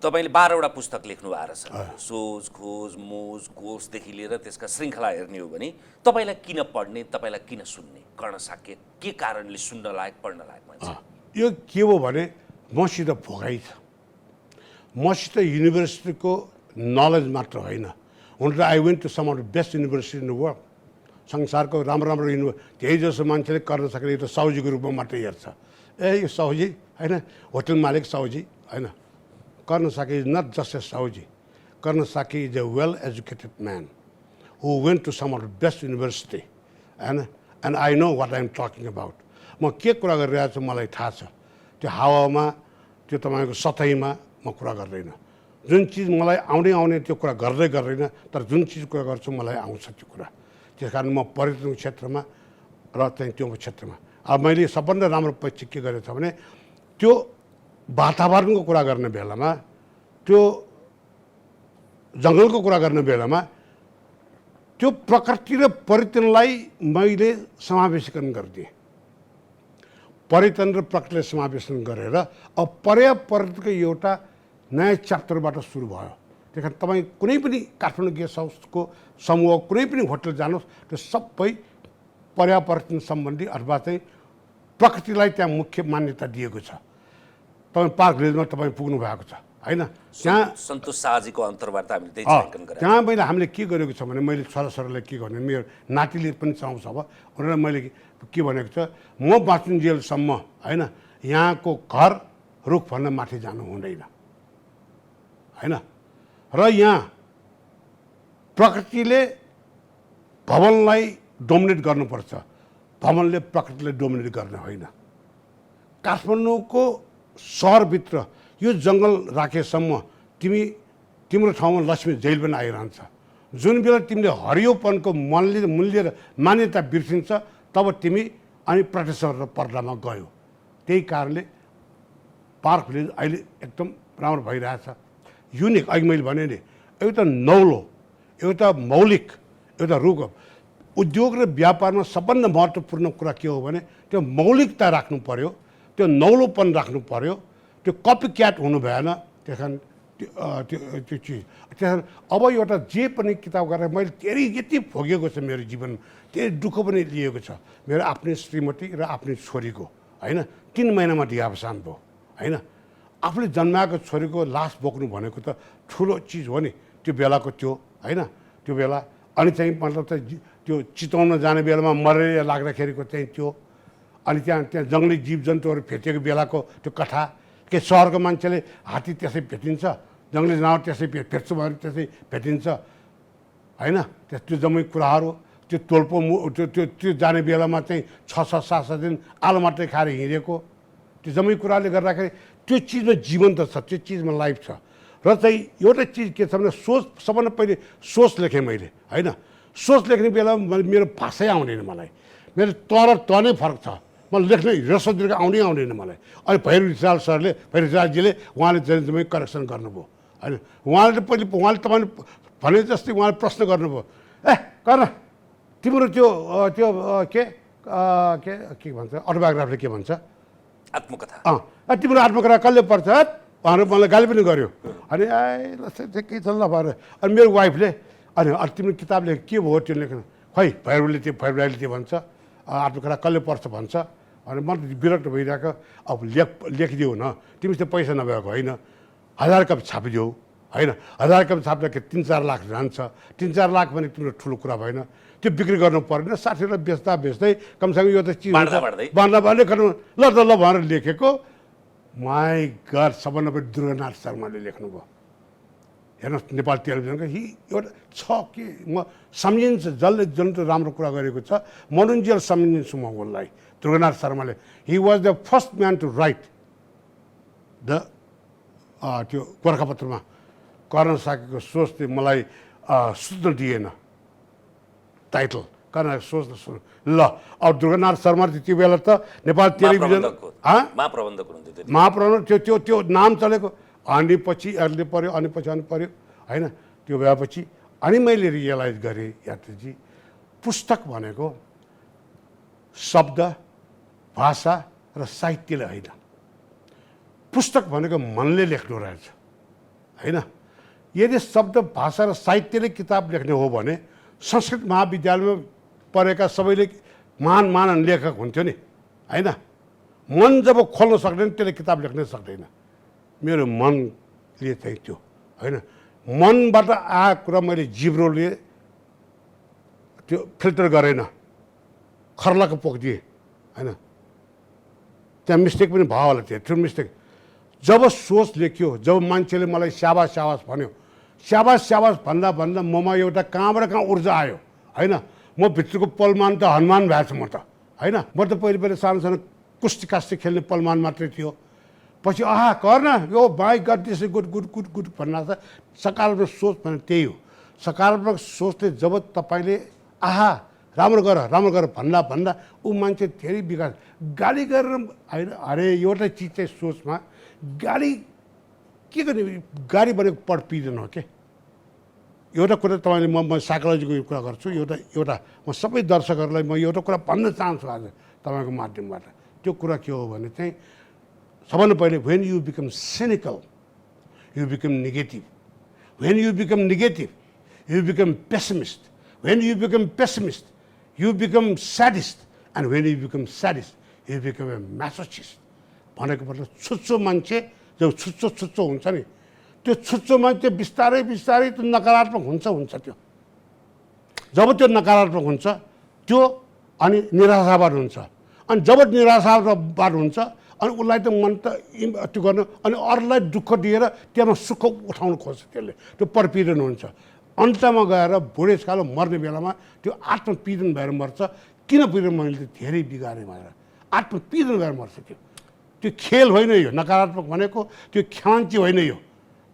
तपाईँले 12वटा पुस्तक लेख्नु भएको छ, सोच खोज मोज कोषदेखि लिएर त्यसका श्रृङ्खला हेर्ने हो भने तपाईँलाई किन पढ्ने, तपाईँलाई किन सुन्ने, कर्ण साक्य के कारणले सुन्न लायक पढ्न लायक मान्छे? यो के हो भने मसित भोगाइ छ, मसित युनिभर्सिटीको नलेज मात्र होइन। हुन त I went to some of the best university in the world. संसारको राम्रो धेरै जसो मान्छेले कर्ण साक्यले एउटा साउजीको रूपमा मात्रै हेर्छ। यो साउजी होइन, होटल मालिक साउजी होइन। Karna Saki is not just a Sauji. Karna Saki is a well-educated man who went to some of the best university. And I know what I'm talking about. म के कुरा गरिरहेको छु मलाई थाहा छ। त्यो हावामा, त्यो तपाईँको सतहीमा म कुरा गर्दैन। जुन चिज मलाई आउने त्यो कुरा गर्दैन, तर जुन चिज कुरा गर्छु मलाई आउँछ त्यो कुरा। त्यस कारण म पर्यटन क्षेत्रमा र चाहिँ त्यो क्षेत्रमा अब मैले सबभन्दा राम्रो पक्ष के गरेको छ भने त्यो वातावरणको कुरा गर्ने बेलामा, त्यो जङ्गलको कुरा गर्ने बेलामा त्यो प्रकृति र पर्यटनलाई मैले समावेशीकरण गरिदिएँ। पर्यटन र प्रकृतिलाई समावेशन गरेर अब पर्यटनको एउटा नयाँ च्याप्टरबाट सुरु भयो। त्यस कारण तपाईँ कुनै पनि काठमाडौँ गेस्ट हाउसको समूह कुनै पनि होटल जानुहोस्, त्यो सबै पर्यावरण सम्बन्धी अथवा चाहिँ प्रकृतिलाई त्यहाँ मुख्य मान्यता दिएको छ। तपाईँ पार्क भिलेजमा तपाईँ पुग्नु भएको छ होइन, त्यहाँ सन्तोष शाहजीको अन्तर्वार्ता हामीले त्यही छायाङ्कन गरेका। त्यहाँ हामीले के गरेको छ भने मैले छोराछोरीलाई के गर्ने, मेरो नातिले पनि चाउँछ अब उनीहरूलाई मैले के भनेको छ, म बाँचुन्जेलसम्म होइन यहाँको घर रुखभन्दा माथि जानु हुँदैन होइन। र यहाँ प्रकृतिले भवनलाई डोमिनेट गर्नुपर्छ, भवनले प्रकृतिलाई डोमिनेट गर्ने होइन। काठमाडौँको सहरभित्र यो जङ्गल राखेसम्म तिम्रो ठाउँमा लक्ष्मी जैल पनि आइरहन्छ। जुन बेला तिमीले हरियोपनको मूल्य र मान्यता बिर्सिन्छ तब तिमी अनि प्रोटेक्सन र पर्दामा गयो। त्यही कारणले पार्क भिलेज अहिले एकदम राम्रो भइरहेछ। युनिक अघि मैले भने नि एउटा नौलो, एउटा मौलिक, एउटा रुख हो। उद्योग र व्यापारमा सबभन्दा महत्त्वपूर्ण कुरा के हो भने त्यो मौलिकता राख्नु पर्यो, त्यो नौलोपन राख्नु पर्यो, त्यो कपी क्याट हुनु भएन। त्यस कारण त्यो चिज त्यस कारण अब एउटा जे पनि किताब गरेर मैले धेरै यति भोगेको छ मेरो जीवन, धेरै दुःख पनि लिएको छ। मेरो आफ्नै श्रीमती र आफ्नै छोरीको होइन 3 महिनामा देहावसान भयो होइन। आफूले जन्माएको छोरीको लास बोक्नु भनेको त ठुलो चिज हो नि त्यो बेलाको त्यो होइन। त्यो बेला अनि चाहिँ मतलब त त्यो चिताउन जाने बेलामा मरेरिया लाग्दाखेरिको चाहिँ त्यो, अनि त्यहाँ जङ्गली जीवजन्तुहरू भेटेको बेलाको त्यो कथा। के सहरको मान्छेले हात्ती त्यसै भेटिन्छ, जङ्गली जनावर त्यसै भेट्छु भने त्यसै भेटिन्छ होइन। त्यो जम्मै कुराहरू त्यो टोल्पो त्यो जाने बेलामा चाहिँ 6-7 दिन आलो मात्रै खाएर हिँडेको त्यो जम्मै कुराले गर्दाखेरि त्यो चिजमा जीवन त छ, त्यो चिजमा लाइफ छ। र चाहिँ एउटा चिज के छ भने सोच, सबभन्दा पहिले सोच लेखेँ मैले होइन। सोच लेख्ने बेलामा मेरो भाषै आउँदैन मलाई, मेरो त नै फरक छ। मलाई लेख्ने रसदीर्घ आउँदैन मलाई। अनि भैरव रिसाल सरले, भैरव रिसालजीले उहाँले जम्मै करेक्सन गर्नुभयो होइन। उहाँले तपाईँले भने जस्तै उहाँले प्रश्न गर्नुभयो, गर्न तिम्रो त्यो के भन्छ अटोबायोग्राफीले के भन्छ आत्मकथा, तिम्रो आत्मकथा कसले पर्छ भनेर मलाई गाली पनि गर्यो। अनि केही छ ल भएर अनि मेरो वाइफले अनि तिम्रो किताबले के भयो त्यो लेख्नु, खै भैरवले त्यो भन्छ आत्मकथा कसले पर्छ भन्छ। अनि म त विरक्त भइरहेको, अब लेखिदेऊ न, तिमी त पैसा नभएको होइन, 1000 कपी छापिदेऊ होइन। 1000 कपी छाप्दाखेरि 3-4 लाख जान्छ। 3-4 लाख भने तिम्रो ठुलो कुरा भएन, त्यो बिक्री गर्नु परेन। साथीहरूलाई बेच्दै कमसेकम यो त चिज बाँड्दा ल भनेर लेखेको। माई गड, सबभन्दा बढी दुर्गानाथ शर्माले लेख्नुभयो। हेर्नुहोस् नेपाल टेलिभिजनको एउटा छ कि म सम्झिन्छ, जसले जुन त राम्रो कुरा गरेको छ मनोन्जेल सम्झिन्छु म उसलाई। दुर्गानाथ शर्माले he was the first man to write the त्यो गोर्खापत्रमा कर्ण साकेको सोचले मलाई सुत्न दिएन टाइटल कर्ण सोच्न सुन ल। अब दुर्गानाथ शर्मा त्यो बेला त नेपाल टेलिभिजन महाप्रबन्धक त्यो नाम चलेको। अनि पछि अर्ले पर्यो, अनि पर्यो होइन। त्यो भएपछि अनि मैले रियलाइज गरेँ यात्रीजी, पुस्तक भनेको शब्द, भाषा र साहित्यले होइन, पुस्तक भनेको मनले लेख्नु रहेछ होइन। यदि शब्द, भाषा र साहित्यले किताब लेख्ने हो भने संस्कृत महाविद्यालयमा पढेका सबैले महान लेखक हुन्थ्यो नि होइन। मन जब खोल्न सक्दैन त्यसले किताब लेख्नै सक्दैन। मेरो मनले चाहिँ त्यो होइन, मनबाट आएको कुरा मैले जिब्रोले त्यो फिल्टर गरेन, खर्लाको पोखिदिएँ होइन। त्यहाँ मिस्टेक पनि भयो होला, त्यो ठुलो मिस्टेक। जब सोच लेख्यो, जब मान्छेले मलाई स्याबास भन्यो, स्याबास भन्दा ममा एउटा कहाँबाट कहाँ ऊर्जा आयो होइन। म भित्रको पलमान त हनुमान भएको छु म त होइन। म त पहिले सानो कुस्ती कास्ती खेल्ने पलमान मात्रै थियो। पछि गर्न यो बाई गड दिस गुड भन्ना त सकारात्मक सोच भने त्यही हो। सकारात्मक सोचले जब तपाईँले राम्रो गर भन्दा ऊ मान्छे धेरै विकास। गाली गरेर होइन, अरे एउटा चिज चाहिँ सोचमा गाली के गर्ने, गाडी भनेको पढपिँदैन हो के। एउटा कुरा तपाईँले म साइकोलोजीको कुरा गर्छु, एउटा म सबै दर्शकहरूलाई म एउटा कुरा भन्न चाहन्छु आज तपाईँको माध्यमबाट। त्यो कुरा के हो भने चाहिँ सबभन्दा पहिले when you become cynical, you become negative. When you become negative, you become pessimist. When you become pessimist, you become sadist. And when you become sadist, you become a masochist. भनेको मतलब छुच्चो मान्छे जब छुच्चो हुन्छ नि, त्यो छुच्चो मान्छे बिस्तारै त्यो नकारात्मक हुन्छ त्यो। जब त्यो नकारात्मक हुन्छ त्यो अनि निराशावाद हुन्छ। अनि जब निराशावाद हुन्छ अनि उसलाई त मन त त्यो गर्नु, अनि अरूलाई दुःख दिएर त्यहाँ सुख उठाउनु खोज्छ, त्यसले त्यो परपीडन हुन्छ। अन्तमा गएर बुढेसकाल मर्ने बेलामा त्यो आत्मपीडन भएर मर्छ। किन पीडन? मैले धेरै बिगारेँ भनेर आत्मपीडन भएर मर्छ। त्यो खेल होइन यो नकारात्मक भनेको त्यो ख्यान्ची होइन यो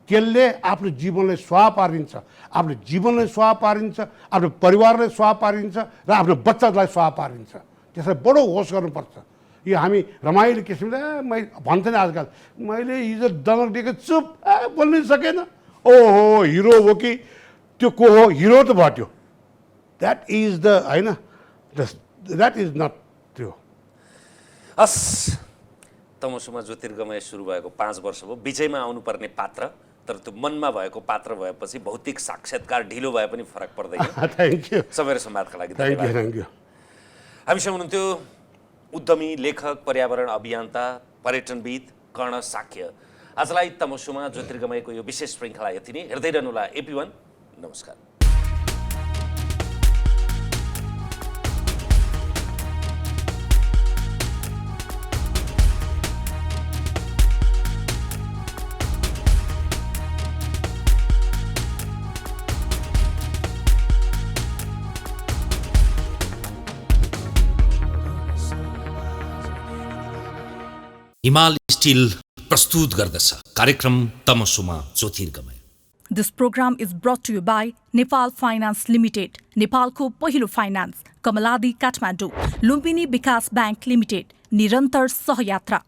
त्यसले आफ्नो जीवनलाई स्वाहा पारिन्छ आफ्नो जीवनलाई स्वाहा पारिन्छ आफ्नो परिवारलाई स्वाहा पारिन्छ र आफ्नो बच्चालाई स्वाहा पारिन्छ त्यसलाई बडो होस गर्नुपर्छ यो हामी रमाइलो किसिमले मैले भन्छ नि आजकल मैले हिजो दमक दिएको चुप बोल्नै सकेन ओहो हिरो हो कि त्यो को हो हिरो त भयो द्याट इज द होइन द्याट इज नट त्यो हस् तमसुमा ज्योतिर्गमय सुरु भएको 5 वर्ष भयो बिचैमा आउनुपर्ने पात्र तर त्यो मनमा भएको पात्र भएपछि भौतिक साक्षात्कार ढिलो भए पनि फरक पर्दैन थ्याङ्क यू समय र संवादका लागि थ्याङ्क यू धन्यवाद थ्याङ्क यू हामीसँग हुनुहुन्थ्यो उद्यमी लेखक पर्यावरण अभियन्ता पर्यटनविद कर्ण साक्य आजलाई तमसुमा ज्योतिर्गमयको यो विशेष श्रृङ्खला यति नै हेर्दै रहनुहोला AP1 नमस्कार हिमाल स्टिल प्रस्तुत गर्दछ कार्यक्रम तमसुमा ज्योतिर्गमय This program is brought to you by Nepal Finance Limited, नेपालको पहिलो फाइनान्स कमलादी काठमाडौँ लुम्बिनी विकास ब्याङ्क लिमिटेड निरन्तर सहयात्रा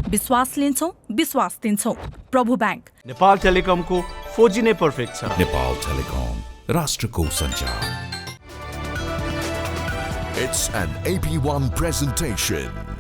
विश्वास लिन्छौँ विश्वास दिन्छौँ प्रभु ब्याङ्क नेपाल टेलिकमको 4G नै पर्फेक्ट छ नेपाल टेलिकम राष्ट्रको सञ्चार It's an AP1 presentation.